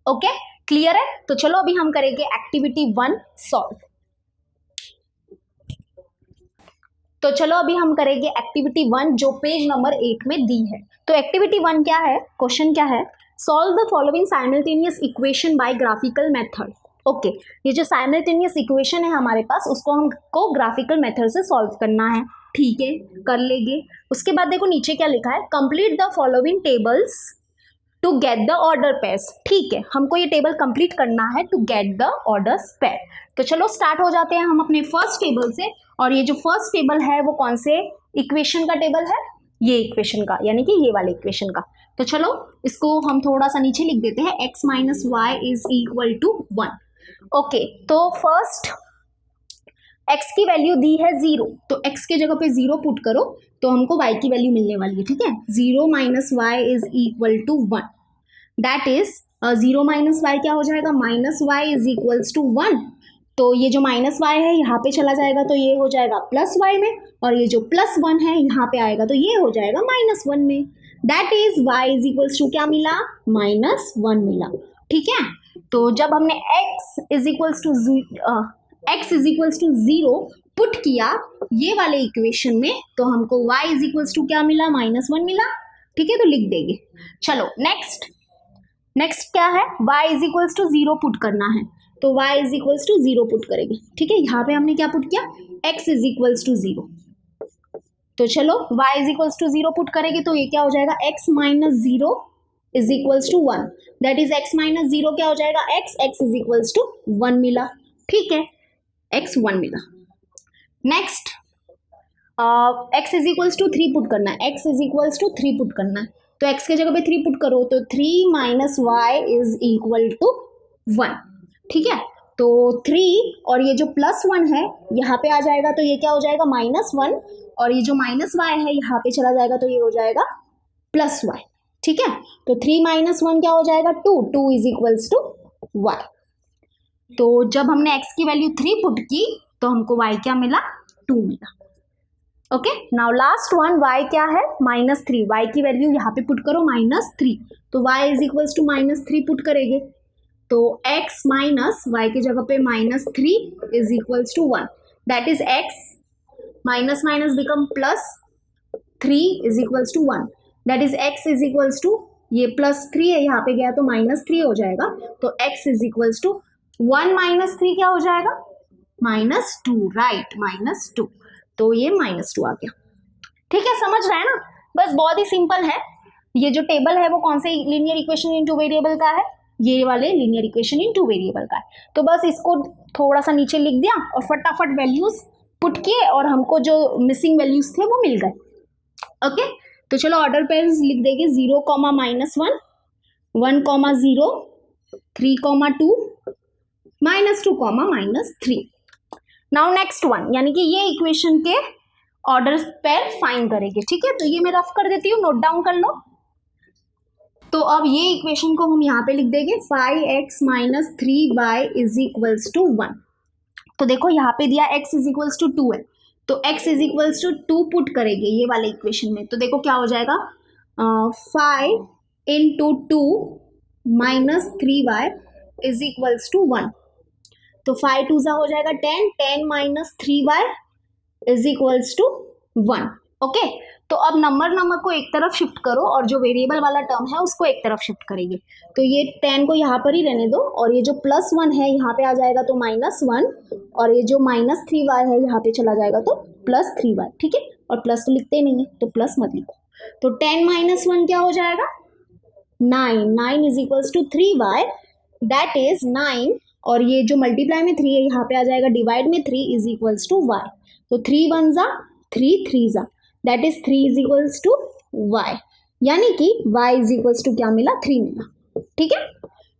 ओके, क्लियर है। तो चलो अभी हम करेंगे एक्टिविटी 1 सॉल्व। तो चलो अभी हम करेंगे एक्टिविटी 1 जो पेज नंबर 8 में दी है। तो एक्टिविटी 1 क्या है, क्वेश्चन क्या है, solve the following simultaneous equation by graphical method. Okay, ये जो साइमल्टेनियस इक्वेशन है हमारे पास उसको हमको ग्राफिकल मेथड से सॉल्व करना है। ठीक है, कर लेंगे। उसके बाद देखो नीचे क्या लिखा है, complete the following tables to get the order pairs. ठीक है, हमको ये टेबल कंप्लीट करना है to get the order pair. तो चलो स्टार्ट हो जाते हैं हम अपने फर्स्ट टेबल से। और ये जो फर्स्ट टेबल है वो कौन से इक्वेशन का टेबल है, ये इक्वेशन का, यानी कि ये वाले इक्वेशन का। तो चलो इसको हम थोड़ा सा नीचे लिख देते हैं, x minus y is equal to 1। Okay, तो फर्स्ट x की वैल्यू दी है 0, तो x के जगह पे 0 पुट करो तो हमको y की वैल्यू मिलने वाली है। ठीक है, 0 minus y is equal to 1, that is 0 minus y क्या हो जाएगा, minus y is equals to 1। तो ये जो माइनस वाई है यहाँ पे चला जाएगा तो ये हो जाएगा प्लस वाई में, और ये जो प्लस 1 है यहाँ पे आएगा तो ये हो जाएगा माइनस 1 में। That is y is equals to क्या मिला, माइनस 1 मिला। ठीक है, तो जब हमने x is equals to 0 put किया ये वाले इक्वेशन में तो हमको y इज इक्वल्स टू क्या मिला, माइनस 1 मिला। ठीक है, तो लिख देंगे। चलो नेक्स्ट क्या है, y is equals to 0 put करना है, तो y is equals to 0 put करेंगे। ठीक है, यहाँ पे हमने क्या पुट किया, x इज इक्वल्स टू 0। तो चलो y is equals to 0 put करेंगे तो ये क्या हो जाएगा, x minus 0 is equals to 1, that is x minus 0 क्या हो जाएगा, x इज इक्वल्स टू 1 मिला। ठीक है, x 1 मिला। Next x is equals to 3 put करना है, x is equals to 3 put करना है, तो x के जगह पे 3 पुट करो तो 3 minus y is equal to 1। ठीक है, तो 3 और ये जो प्लस 1 है यहाँ पे आ जाएगा तो ये क्या हो जाएगा, माइनस 1, और ये जो माइनस वाई है यहाँ पे चला जाएगा तो ये हो जाएगा प्लस वाई। ठीक है, तो 3 माइनस 1 क्या हो जाएगा, 2 इज इक्वल्स टू वाई। तो जब हमने x की वैल्यू 3 पुट की तो हमको y क्या मिला, 2 मिला। Okay, now last one y क्या है, माइनस 3, y की वैल्यू यहाँ पे पुट करो माइनस 3, तो y is equals to minus 3 put करेंगे तो x माइनस y की जगह पे minus 3 is equals to 1, that is x minus minus become plus 3 is equals to 1, that is x is equals to, ये प्लस 3 है यहाँ पे गया तो माइनस 3 हो जाएगा, तो x is equals to 1 minus 3 क्या हो जाएगा, माइनस 2, राइट, माइनस 2, तो ये माइनस 2 आ गया। ठीक है, समझ रहे हैं ना, बस बहुत ही सिंपल है। ये जो टेबल है वो कौन से linear equation in two variable का है, ये वाले linear equation in two variable का है। तो बस इसको थोड़ा सा नीचे लिख दिया और फटाफट वैल्यूज पुट किए और हमको जो मिसिंग वैल्यूज थे वो मिल गए। ओके, तो चलो ऑर्डर पेयर्स लिख देंगे, 0 comma minus 1, 1 comma 0, 3 comma 2, minus 2 comma minus 3। Now next one, यानी कि ये इक्वेशन के ऑर्डर पेयर फाइंड करेंगे। ठीक है, तो ये मैं रफ कर देती हूँ, नोट डाउन कर लो। तो अब ये इक्वेशन को हम यहाँ पे लिख देंगे 5x minus 3y is equals to 1। तो देखो यहाँ पे दिया x इज इक्वल्स टू 2 है, तो x is equals to 2 put करेंगे ये वाले इक्वेशन में, तो देखो क्या हो जाएगा, 5 into 2 minus 3y is equals to 1, तो 5 2 हो जाएगा 10, 10 minus 3y is equals to 1। Okay, तो अब नंबर को एक तरफ शिफ्ट करो और जो वेरिएबल वाला टर्म है उसको एक तरफ शिफ्ट करेंगे, तो ये 10 को यहाँ पर ही रहने दो और ये जो प्लस 1 है यहाँ पे आ जाएगा तो माइनस 1, और ये जो माइनस 3y है यहाँ पे चला जाएगा तो प्लस 3y। ठीक है, और प्लस तो लिखते ही नहीं है तो प्लस मत लिखो, तो 10 माइनस 1 क्या हो जाएगा, 9, 9 is equals to 3y, that is 9, और ये जो मल्टीप्लाई में 3 है यहाँ पे आ जाएगा डिवाइड में 3 इज इक्वल्स टू y, तो 3 1 जा 3 3 जा, that is 3 is equals to y, यानी कि y इज इक्वल्स टू क्या मिला, 3 मिला। ठीक है,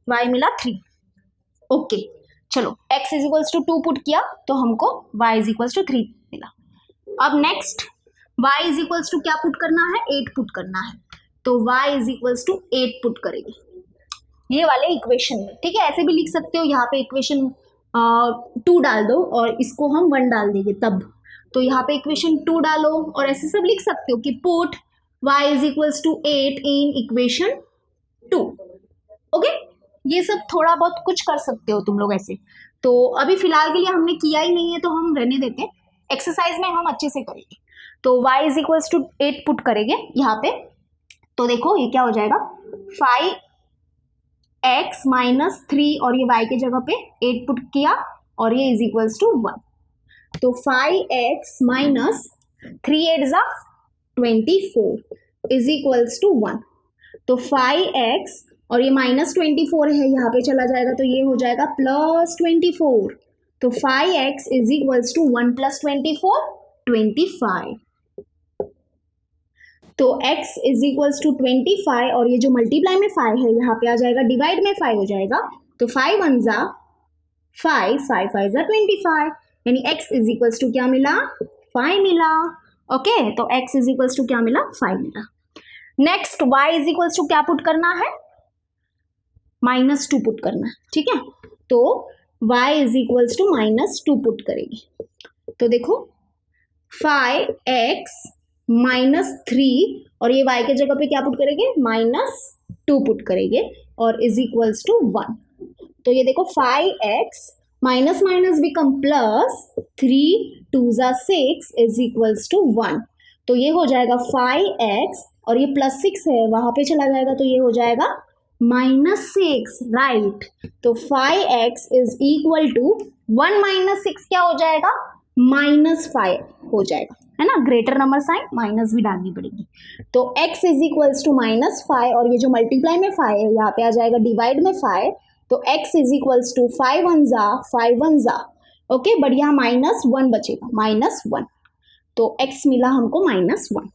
y मिला 3। ओके, चलो x is equals to 2 put किया तो हमको y इज इक्वल्स टू 3 मिला। अब next y is equals to क्या पुट करना है, 8 पुट करना है, तो y is equals to 8 put करेंगे ये वाले इक्वेशन में। ठीक है, ऐसे भी लिख सकते हो, यहाँ पे इक्वेशन 2 डाल दो और इसको हम 1 डाल देंगे तब, तो यहाँ पे इक्वेशन 2 डालो और ऐसे सब लिख सकते हो कि put y is equals to 8 in equation 2। Okay, ये सब थोड़ा बहुत कुछ कर सकते हो तुम लोग ऐसे, तो अभी फिलहाल के लिए हमने किया ही नहीं है तो हम रहने देते हैं। एक्सरसाइज में हम अच्छे से करेंगे। तो y is equals to 8 put करेंगे यहाँ पे, तो देखो ये क्या हो जाएगा 5x माइनस 3 और ये y के जगह पे 8 पुट किया और ये इज इक्वल्स टू 1। तो 5x माइनस 3 8 जा 24 इज इक्वल्स टू 1। तो 5x और ये माइनस 24 है यहाँ पे चला जाएगा तो ये हो जाएगा प्लस 24। तो 5x is equals to 1 plus 24 25। तो x इज इक्वल्स टू 25 और ये जो मल्टीप्लाई में 5 है यहाँ पे आ जाएगा डिवाइड में 5 हो जाएगा। तो 5 1 जा 5 5 5 जा 25, यानी x इज इक्वल्स टू क्या मिला 5 मिला। ओके तो x इज इक्वल्स टू क्या मिला 5 मिला। Next y is equals to क्या पुट करना है -2 पुट करना है, ठीक है। तो y is equals to -2 put करेंगे। तो देखो 5x -3 और ये y के जगह पे क्या पुट करेंगे -2 पुट करेंगे और इज इक्वल्स टू 1। तो ये देखो 5x minus minus become plus 3 2 जा 6 इज इक्वल्स टू 1। तो ये हो जाएगा 5x और ये +6 है वहां पे चला जाएगा तो ये हो जाएगा -6, राइट। तो 5x इज इक्वल टू 1 - 6 क्या हो जाएगा -5 हो जाएगा, है ना। ग्रेटर नंबर साइन माइनस भी डालनी पड़ेगी। तो x इज इक्वल्स टू -5 और ये जो मल्टीप्लाई में 5 है यहाँ पे आ जाएगा डिवाइड में 5। तो x इज इक्वल्स टू 5 1 जा 5 1 जा, ओके, बट यहाँ -1 बचेगा -1। तो x मिला हमको -1।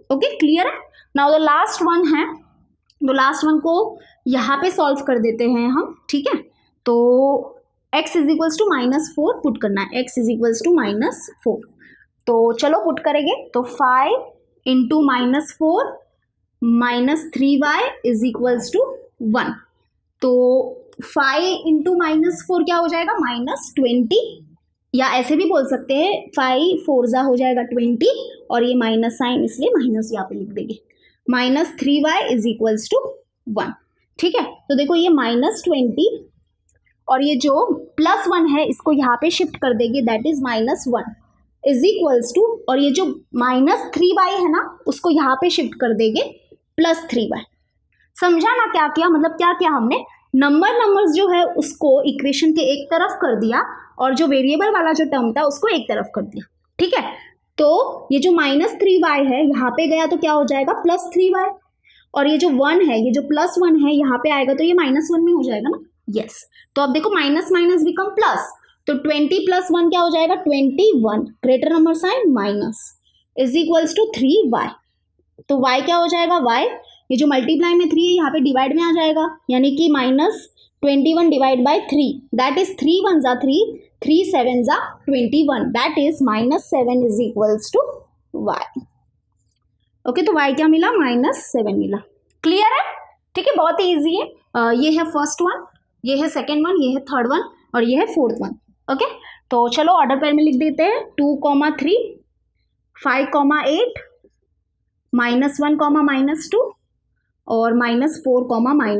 ओके क्लियर है। नाउ द लास्ट वन है, तो लास्ट वन को यहाँ पे सॉल्व कर देते हैं हम, ठीक है। तो x is equals to -4 put करना है, x इज इक्वल्स टू -4। तो चलो पुट करेंगे। तो 5 into -4 -3y is equals to 1। तो 5 इंटू -4 क्या हो जाएगा -20, या ऐसे भी बोल सकते हैं 5 4 जा हो जाएगा 20 और ये माइनस साइन इसलिए माइनस यहाँ पे लिख देंगे। -3y इज इक्वल्स टू 1, ठीक है। तो देखो ये -20 और ये जो +1 है इसको यहाँ पे शिफ्ट कर देंगे, that is -1 is equals to, और ये जो -3y है ना उसको यहाँ पे शिफ्ट कर देंगे +3y। समझा ना क्या किया, मतलब क्या किया हमने, नंबर्स जो है उसको इक्वेशन के एक तरफ कर दिया और जो वेरिएबल वाला जो टर्म था उसको एक तरफ कर दिया, ठीक है। तो ये जो -3y है यहाँ पे गया तो क्या हो जाएगा +3y, और ये जो 1 है, ये जो +1 है यहाँ पे आएगा तो ये -1 में हो जाएगा ना, यस। तो अब देखो माइनस माइनस बिकम प्लस, तो 20 + 1 क्या हो जाएगा 21, greater number sign minus is equals to 3y। तो y क्या हो जाएगा y, ये जो मल्टीप्लाई में 3 है यहाँ पे डिवाइड में आ जाएगा, यानी कि -21 डिवाइड बाय 3, दैट इज 3 1 जा 3 3 7 जा 21, that is -7 is equals to y। Okay तो y क्या मिला -7 मिला। क्लियर है, ठीक है, बहुत ही ईजी है। ये है फर्स्ट वन, ये है सेकेंड वन, ये है थर्ड वन और ये है फोर्थ वन। ओके तो चलो ऑर्डर पेयर में लिख देते हैं 2, 3, 5, 8, -1, -2 और -4,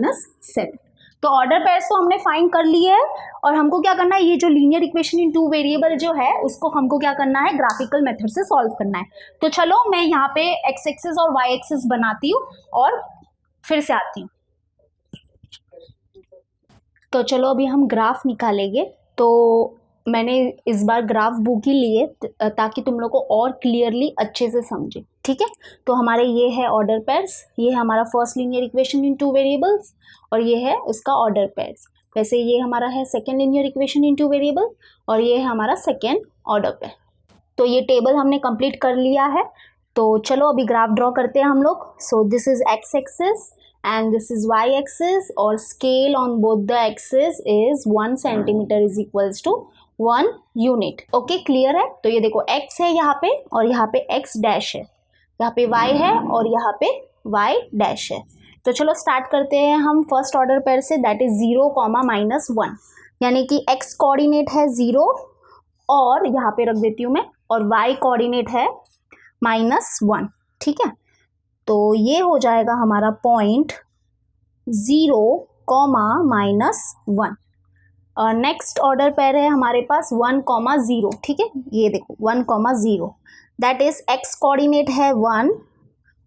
-7। तो ऑर्डर पेयर्स तो हमने फाइंड कर लिए है और हमको क्या करना है, ये जो लीनियर इक्वेशन इन 2 वेरिएबल जो है उसको हमको क्या करना है, ग्राफिकल मेथड से सॉल्व करना है। तो चलो मैं यहाँ पे x एक्सिस और y एक्सिस बनाती हूँ और फिर से आती हूँ। तो चलो अभी हम ग्राफ निकालेंगे। तो मैंने इस बार ग्राफ बुक ही लिए ताकि तुम लोग को और क्लियरली अच्छे से समझे, ठीक है। तो हमारे ये है ऑर्डर पेयर्स, ये है हमारा फर्स्ट लीनियर इक्वेशन इन 2 वेरिएबल्स और ये है उसका ऑर्डर पेयर्स। वैसे ये हमारा है सेकेंड लीनियर इक्वेशन इन 2 वेरिएबल और ये है हमारा सेकेंड ऑर्डर पेयर। तो ये टेबल हमने कंप्लीट कर लिया है। तो चलो अभी ग्राफ ड्रॉ करते हैं हम लोग। So this is x axis and this is y axis और scale on both the axis is 1 centimeter is equals to 1 unit। Okay clear है। तो ये देखो x है यहाँ पे और यहाँ पे x डैश है, यहाँ पे y है और यहाँ पे y डैश है। तो चलो स्टार्ट करते हैं हम फर्स्ट ऑर्डर पेयर से, दैट इज 0, -1, यानी कि x कोऑर्डिनेट है 0 और यहाँ पे रख देती हूँ मैं, और y कोऑर्डिनेट है -1, ठीक है। तो ये हो जाएगा हमारा पॉइंट 0, -1। नेक्स्ट ऑर्डर पेयर है हमारे पास 1,0, ठीक है, ये देखो 1,0, दैट इज एक्स कोऑर्डिनेट है 1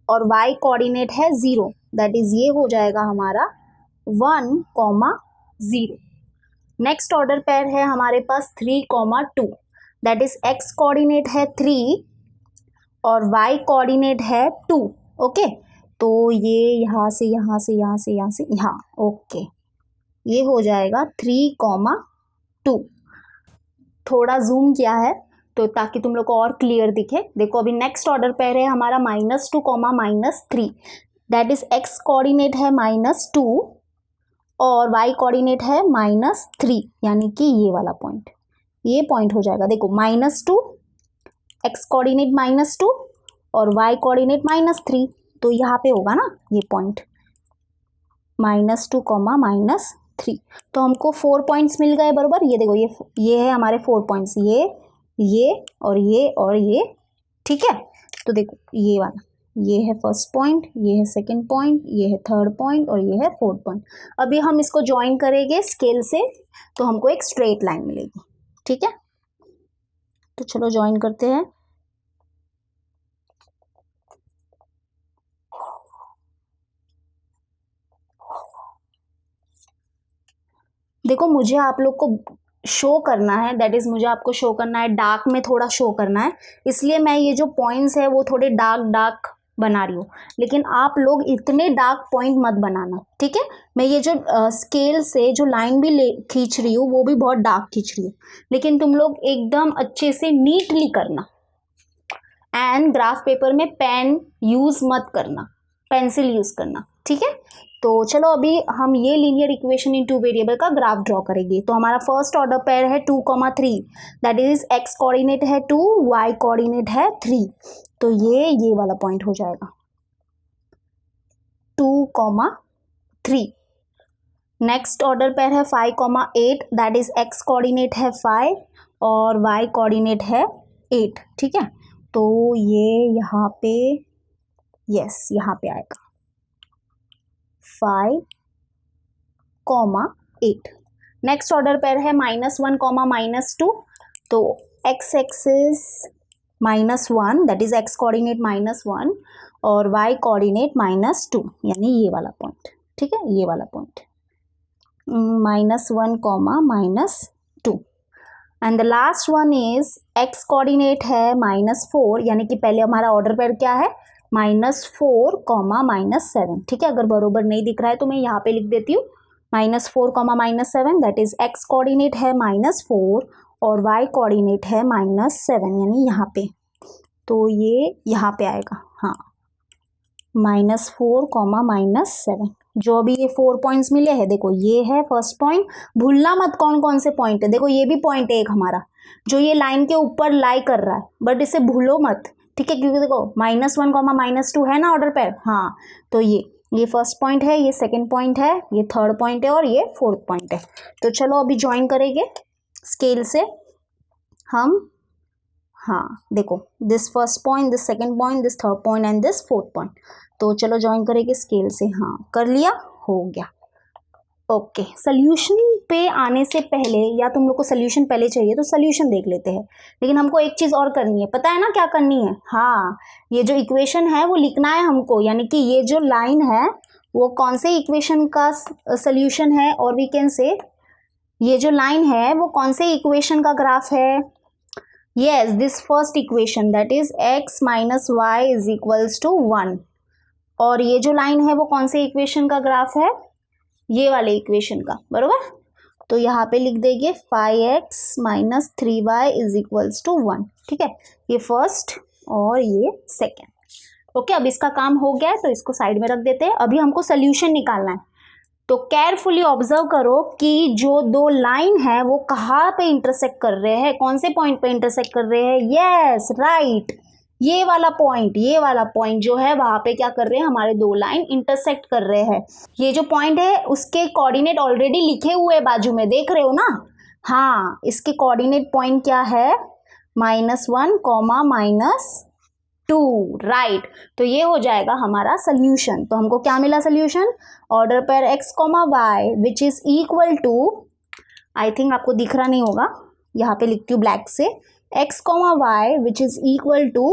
और वाई कोऑर्डिनेट है 0, दैट इज ये हो जाएगा हमारा 1,0। नेक्स्ट ऑर्डर पेयर है हमारे पास 3,2, दैट इज एक्स कोऑर्डिनेट है 3 और वाई कोऑर्डिनेट है 2, ओके। तो ये यहाँ से यहाँ से यहाँ से यहाँ से यहाँ, ओके, ये हो जाएगा 3,2। थोड़ा जूम किया है तो ताकि तुम लोग को और क्लियर दिखे। देखो अभी नेक्स्ट ऑर्डर पेयर है हमारा -2, -3, दैट इज एक्स कोऑर्डिनेट है -2 और वाई कोऑर्डिनेट है -3, यानी कि ये वाला पॉइंट, ये पॉइंट हो जाएगा। देखो -2, एक्स कोऑर्डिनेट -2 और वाई कोऑर्डिनेट -3, तो यहाँ पे होगा ना ये पॉइंट -2, -3। तो हमको 4 पॉइंट्स मिल गए बरोबर। ये देखो ये है हमारे 4 पॉइंट्स, ये और ये और ये, ठीक है। तो देखो ये वाला, ये है फर्स्ट पॉइंट, ये है सेकंड पॉइंट, ये है थर्ड पॉइंट और ये है फोर्थ पॉइंट। अभी हम इसको ज्वाइन करेंगे स्केल से तो हमको एक स्ट्रेट लाइन मिलेगी, ठीक है। तो चलो ज्वाइन करते हैं। देखो मुझे आप लोग को शो करना है, दैट इज मुझे आपको शो करना है, डार्क में थोड़ा शो करना है, इसलिए मैं ये जो पॉइंट्स है वो थोड़े डार्क डार्क बना रही हूँ, लेकिन आप लोग इतने डार्क पॉइंट मत बनाना, ठीक है। मैं ये जो स्केल से जो लाइन भी खींच रही हूँ वो भी बहुत डार्क खींच रही हूँ, लेकिन तुम लोग एकदम अच्छे से नीटली करना। एंड ग्राफ पेपर में पेन यूज मत करना, पेंसिल यूज करना, ठीक है। तो चलो अभी हम ये linear equation in two variable का ग्राफ ड्रॉ करेंगे। तो हमारा फर्स्ट ऑर्डर पेयर है 2,3, दैट इज एक्स कोऑर्डिनेट है 2, वाई कोऑर्डिनेट है 3, तो ये वाला पॉइंट हो जाएगा 2,3। नेक्स्ट ऑर्डर पेयर है 5,8, दैट इज एक्स कोऑर्डिनेट है 5 और वाई कोऑर्डिनेट है 8, ठीक है। तो ये यहाँ पे, यस यहाँ पे आएगा 5,8। नेक्स्ट ऑर्डर पेयर है -1, -2, तो x axis -1, that is x coordinate -1 और वाई कोऑर्डिनेट -2, यानी ये वाला पॉइंट, ठीक है, ये वाला point -1, -2। And the last one is x coordinate है -4, यानी कि पहले हमारा ऑर्डर पेयर क्या है -4, -7, ठीक है। अगर बरोबर नहीं दिख रहा है तो मैं यहाँ पे लिख देती हूँ -4, -7, दैट इज एक्स कोऑर्डिनेट है -4 और वाई कोऑर्डिनेट है -7, यानी यहाँ पे, तो ये यहाँ पे आएगा, हाँ -4, -7। जो अभी ये 4 पॉइंट्स मिले हैं, देखो ये है फर्स्ट पॉइंट, भूलना मत कौन कौन से पॉइंट है। देखो ये भी पॉइंट है एक हमारा जो ये लाइन के ऊपर लाई कर रहा है, बट इसे भूलो मत, ठीक है, क्योंकि देखो -1, -2 है ना ऑर्डर पेयर, हाँ। तो ये फर्स्ट पॉइंट है, ये सेकंड पॉइंट है, ये थर्ड पॉइंट है और ये फोर्थ पॉइंट है। तो चलो अभी ज्वाइन करेंगे स्केल से हम, हाँ देखो this first point, this second point, this third point and this fourth point. तो चलो ज्वाइन करेंगे स्केल से, हाँ कर लिया, हो गया, ओके। सोल्यूशन पे आने से पहले, या तुम लोग को सोल्यूशन पहले चाहिए तो सोल्यूशन देख लेते हैं, लेकिन हमको एक चीज़ और करनी है, पता है ना क्या करनी है, हाँ ये जो इक्वेशन है वो लिखना है हमको, यानी कि ये जो लाइन है वो कौन से इक्वेशन का सोल्यूशन है, और वी कैन से ये जो लाइन है वो कौन से इक्वेशन का ग्राफ है। Yes, this first equation, that is x - y is equals to 1, और ये जो लाइन है वो कौन से इक्वेशन का ग्राफ है, ये वाले इक्वेशन का, बरोबर। तो यहाँ पे लिख देंगे 5x - 3y is equals to 1, ठीक है, ये फर्स्ट और ये सेकेंड, ओके। अब इसका काम हो गया है तो इसको साइड में रख देते हैं। अभी हमको सोल्यूशन निकालना है, तो केयरफुली ऑब्जर्व करो कि जो दो लाइन है वो कहाँ पे इंटरसेक्ट कर रहे हैं, कौन से पॉइंट पे इंटरसेक्ट कर रहे हैं। यस राइट, ये वाला पॉइंट जो है वहाँ पे क्या कर रहे हैं, हमारे दो लाइन इंटरसेक्ट कर रहे हैं। ये जो पॉइंट है उसके कोऑर्डिनेट ऑलरेडी लिखे हुए बाजू में, देख रहे हो ना, हाँ इसके कोऑर्डिनेट पॉइंट क्या है -1, -2, राइट। तो ये हो जाएगा हमारा सोल्यूशन। तो हमको क्या मिला solution, order pair x, y which is equal to I think आपको दिख रहा नहीं होगा, यहाँ पे लिखती हूँ ब्लैक से, x, y which is equal to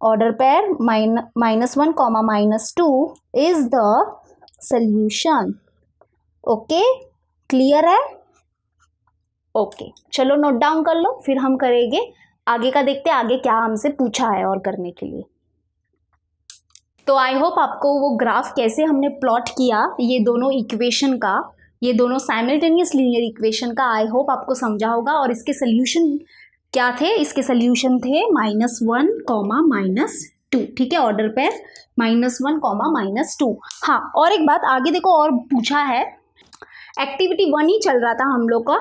order pair -1, -2 is the solution. Okay, clear है? ओके, चलो नोट डाउन कर लो, फिर हम करेंगे आगे का, देखते हैं आगे क्या हमसे पूछा है और करने के लिए। तो आई होप आपको वो ग्राफ कैसे हमने प्लॉट किया ये दोनों इक्वेशन का, ये दोनों साइमल्टेनियस लीनियर इक्वेशन का, आई होप आपको समझा होगा। और इसके सोल्यूशन क्या थे? इसके सोल्यूशन थे -1, -2, ठीक है, ऑर्डर पेयर -1, -2। हाँ, और एक बात आगे देखो और पूछा है, एक्टिविटी 1 ही चल रहा था हम लोग का।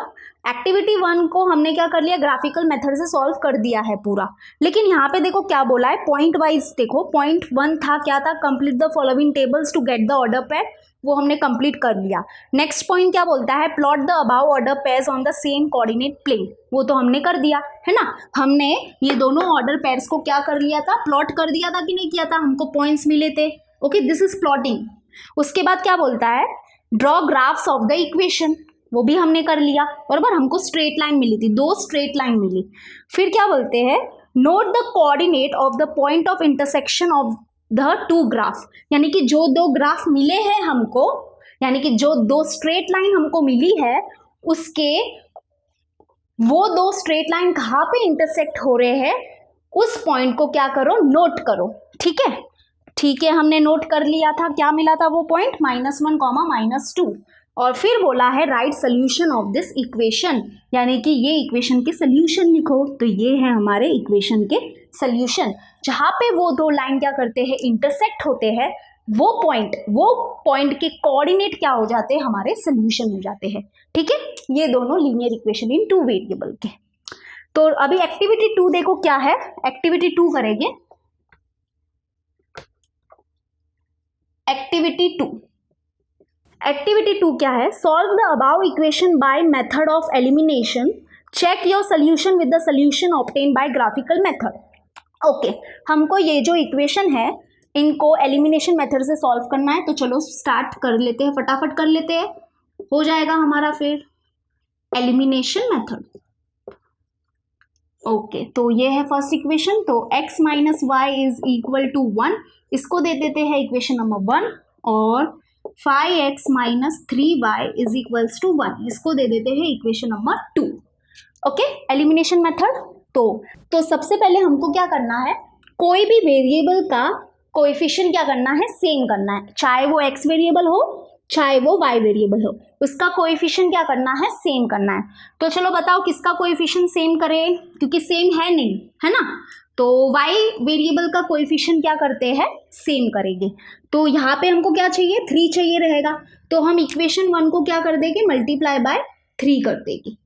एक्टिविटी 1 को हमने क्या कर लिया, ग्राफिकल मेथड से सॉल्व कर दिया है पूरा। लेकिन यहाँ पे देखो क्या बोला है, पॉइंट वाइज देखो। पॉइंट 1 था, क्या था, complete the following tables to get the order pair, वो हमने कंप्लीट कर लिया। नेक्स्ट पॉइंट क्या बोलता है, plot the above order pairs on the same coordinate plane, वो तो हमने कर दिया है ना। हमने ये दोनों ऑर्डर पेयर्स को क्या कर लिया था, प्लॉट कर दिया था कि नहीं किया था, हमको पॉइंट्स मिले थे। Okay, this is plotting. उसके बाद क्या बोलता है, draw graphs of the equation, वो भी हमने कर लिया, बराबर। हमको स्ट्रेट लाइन मिली थी, 2 स्ट्रेट लाइन मिली। फिर क्या बोलते हैं, note the coordinate of the point of intersection of the 2 graph, यानी कि जो 2 ग्राफ मिले हैं हमको, यानी कि जो 2 स्ट्रेट लाइन हमको मिली है, उसके वो 2 स्ट्रेट लाइन कहाँ पे इंटरसेक्ट हो रहे हैं, उस पॉइंट को क्या करो, नोट करो। ठीक है, ठीक है, हमने नोट कर लिया था। क्या मिला था वो पॉइंट, -1, -2। और फिर बोला है right solution of this equation, यानी कि ये इक्वेशन के सोल्यूशन लिखो। तो ये है हमारे इक्वेशन के सोल्यूशन, जहाँ पे वो 2 लाइन क्या करते हैं, इंटरसेक्ट होते हैं। वो पॉइंट के कोऑर्डिनेट क्या हो जाते हैं, हमारे सोल्यूशन हो जाते हैं। ठीक है, ये दोनों लीनियर इक्वेशन इन 2 वेरिएबल के। तो अभी एक्टिविटी 2 देखो क्या है, एक्टिविटी 2 करेंगे। एक्टिविटी 2 क्या है, solve the above equation by method of elimination, check your solution with the solution obtain by graphical method. Okay, हमको ये जो इक्वेशन है इनको एलिमिनेशन मेथड से सॉल्व करना है। तो चलो स्टार्ट कर लेते हैं, फटाफट कर लेते हैं, हो जाएगा हमारा फिर एलिमिनेशन मेथड। ओके, तो ये है फर्स्ट इक्वेशन। तो x - y is equal to 1, इसको दे देते हैं इक्वेशन नंबर 1, और 5x - 3y is equals to 1, इसको दे देते हैं equation number 2। Okay, elimination method. तो सबसे पहले हमको क्या करना है, कोई भी वेरिएबल का कोएफिशिएंट क्या करना है, सेम करना है, चाहे वो x वेरिएबल हो चाहे वो y वेरिएबल हो, उसका कोएफिशिएंट क्या करना है, सेम करना है। तो चलो बताओ किसका कोएफिशिएंट सेम करें, क्योंकि सेम है नहीं, है ना। तो y वेरिएबल का कोएफिशिएंट क्या करते हैं, सेम करेंगे। तो यहाँ पे हमको क्या चाहिए, 3 चाहिए रहेगा। तो हम इक्वेशन 1 को क्या कर देंगे, मल्टीप्लाई बाय 3 कर देंगे।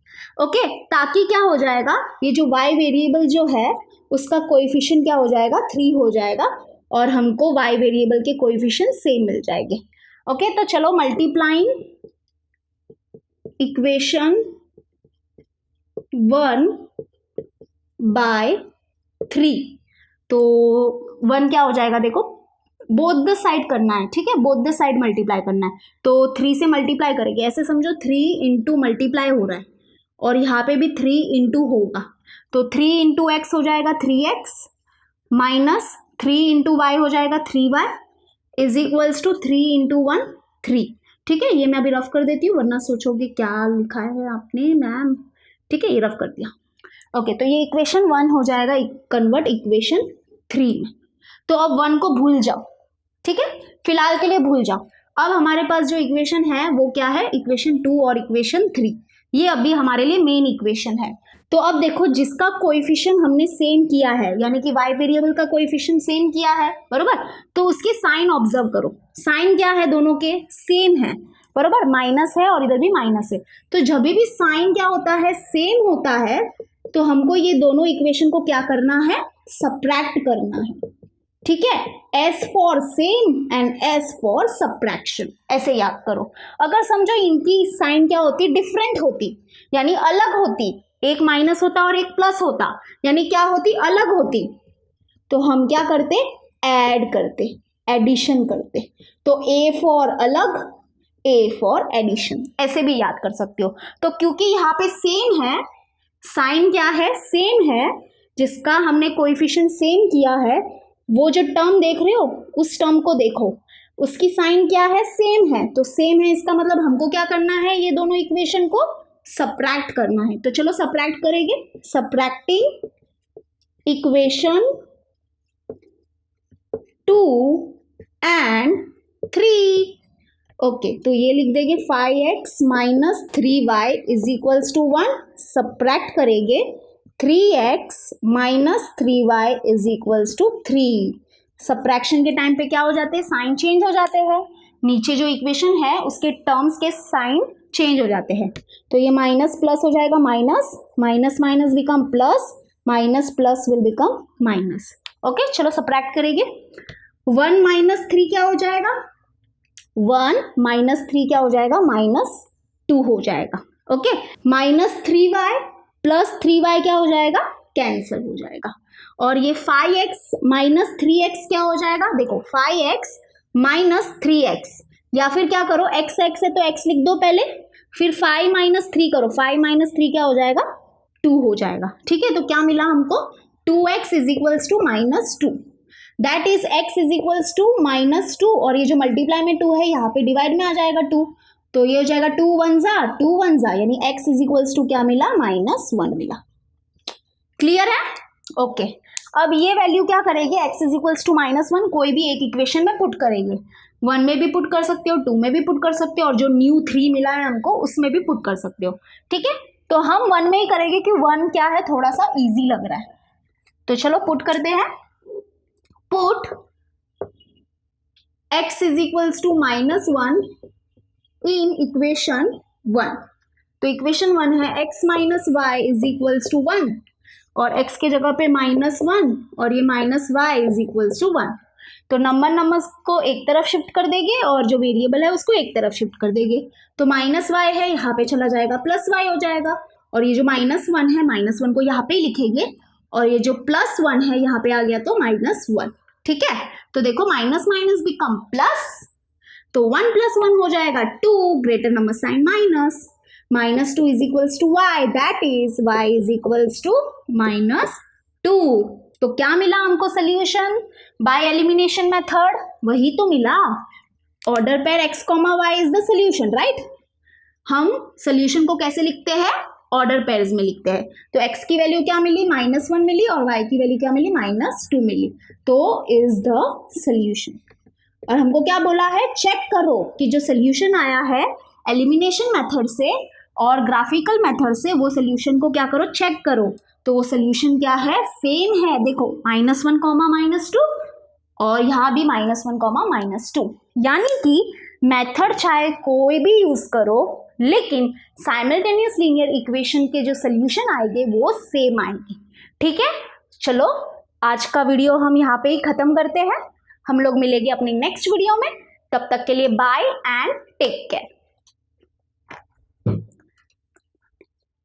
ओके, ताकि क्या हो जाएगा, ये जो y वेरिएबल जो है उसका कोएफिशिएंट क्या हो जाएगा, 3 हो जाएगा, और हमको y वेरिएबल के कोएफिशिएंट सेम मिल जाएंगे। ओके, तो चलो मल्टीप्लाइंग इक्वेशन 1 बाय 3, तो 1 क्या हो जाएगा, देखो बोथ द साइड करना है, ठीक है, बोथ द साइड मल्टीप्लाई करना है। तो 3 से मल्टीप्लाई करेंगे, ऐसे समझो 3 इंटू मल्टीप्लाई हो रहा है, और यहाँ पे भी 3 इंटू होगा। तो 3 इंटू एक्स हो जाएगा 3x, माइनस 3 इंटू वाई हो जाएगा 3y, is equals to 3 into 1 3। ठीक है, ये मैं अभी रफ कर देती हूँ, वरना सोचोगे क्या लिखा है आपने मैम। ठीक है, ये रफ कर दिया। ओके, तो ये इक्वेशन 1 हो जाएगा कन्वर्ट इक्वेशन 3 में। तो अब 1 को भूल जाओ, ठीक है, फिलहाल के लिए भूल जाओ। अब हमारे पास जो इक्वेशन है वो क्या है, इक्वेशन 2 और इक्वेशन 3, ये अभी हमारे लिए मेन इक्वेशन है। तो अब देखो जिसका कोएफिशिएंट हमने सेम किया है, यानी कि y वेरिएबल का कोएफिशिएंट सेम किया है, बरोबर, तो उसके साइन ऑब्जर्व करो। साइन क्या है, दोनों के सेम है, बरोबर, माइनस है और इधर भी माइनस है। तो जब भी साइन क्या होता है, सेम होता है, तो हमको ये दोनों इक्वेशन को क्या करना है, सब्ट्रैक्ट करना है। ठीक है, S for same and S for subtraction, ऐसे याद करो। अगर समझो इनकी साइन क्या होती, डिफरेंट होती, यानी अलग होती, एक माइनस होता और एक प्लस होता, यानी क्या होती, अलग होती, तो हम क्या करते, ऐड करते, एडिशन करते। तो A फॉर अलग, A फॉर एडिशन, ऐसे भी याद कर सकते हो। तो क्योंकि यहाँ पे सेम है, साइन क्या है, सेम है, जिसका हमने कोएफिशिएंट सेम किया है, वो जो टर्म देख रहे हो उस टर्म को देखो, उसकी साइन क्या है, सेम है। तो सेम है इसका मतलब हमको क्या करना है, ये दोनों इक्वेशन को सबट्रैक्ट करना है। तो चलो सबट्रैक्ट करेंगे, सबट्रैक्टिंग इक्वेशन 2 and 3। ओके, तो ये लिख देंगे 5x minus 3y is equals to 1, subtract करेंगे 3x minus 3y is equals to 3। Subtraction के टाइम पे क्या हो जाते हैं, साइन चेंज हो जाते हैं, नीचे जो इक्वेशन है उसके टर्म्स के साइन चेंज हो जाते हैं। तो ये माइनस प्लस हो जाएगा, minus minus minus become plus, minus plus will become minus. Okay, चलो सबट्रैक्ट करेंगे। 1 माइनस 3 क्या हो जाएगा, 1 माइनस 3 क्या हो जाएगा, -2 हो जाएगा। Okay, minus 3y plus 3y क्या हो जाएगा, कैंसिल हो जाएगा। और ये 5x माइनस 3x क्या हो जाएगा, देखो 5x माइनस 3x, या फिर क्या करो, x है तो x लिख दो पहले, फिर 5 माइनस 3 करो, 5 माइनस 3 क्या हो जाएगा, 2 हो जाएगा। ठीक है, तो क्या मिला हमको, 2x is equals to -2, that is x is equals to -2, और ये जो मल्टीप्लाई में 2 है यहाँ पे डिवाइड में आ जाएगा 2, तो ये हो जाएगा 2 1 जा, यानी x इज इक्वल्स टू क्या मिला, -1 मिला। क्लियर है? ओके, अब ये वैल्यू क्या करेगी, x इज इक्वल्स टू -1 कोई भी एक इक्वेशन में पुट करेंगे, 1 में भी पुट कर सकते हो, 2 में भी पुट कर सकते हो, और जो न्यू 3 मिला है हमको उसमें भी पुट कर सकते हो। ठीक है, तो हम 1 में ही करेंगे कि 1 क्या है, थोड़ा सा इजी लग रहा है, तो चलो पुट करते हैं। Put x is equals to -1 in equation 1, तो इक्वेशन 1 है x minus y is equals to 1, और x के जगह पे -1 और ये -y इज इक्वल्स टू 1, तो नंबर्स को एक तरफ शिफ्ट कर देंगे और जो वेरिएबल है उसको एक तरफ शिफ्ट कर देंगे। तो -y है यहाँ पे चला जाएगा, +y हो जाएगा, और ये जो -1 है, -1 को यहाँ पे ही लिखेंगे, और ये जो +1 है यहाँ पे आ गया तो -1। ठीक है, तो देखो माइनस माइनस बिकम प्लस, तो 1 + 1 हो जाएगा 2, greater number sign minus, -2 is equals to y, that is y is equals to -2। तो क्या मिला हमको सोल्यूशन, बाय एलिमिनेशन मेथड, वही तो मिला, order pair x, y is the solution, right. हम सोल्यूशन को कैसे लिखते हैं, ऑर्डर पेयर्स में लिखते हैं। तो x की वैल्यू क्या मिली, -1 मिली, और y की वैल्यू क्या मिली, -2 मिली, तो इज द सोल्यूशन। और हमको क्या बोला है, चेक करो कि जो सोल्यूशन आया है एलिमिनेशन मेथड से और ग्राफिकल मेथड से, वो सोल्यूशन को क्या करो, चेक करो, तो वो सोल्यूशन क्या है, सेम है। देखो -1, -2, और यहाँ भी -1, -2, यानी कि मेथड चाहे कोई भी यूज करो, लेकिन साइमल्टेनियस लीनियर इक्वेशन के जो सोल्यूशन आएंगे वो सेम आएंगे। ठीक है, चलो आज का वीडियो हम यहाँ पे ही खत्म करते हैं, हम लोग मिलेंगे अपनी नेक्स्ट वीडियो में, तब तक के लिए बाय एंड टेक केयर।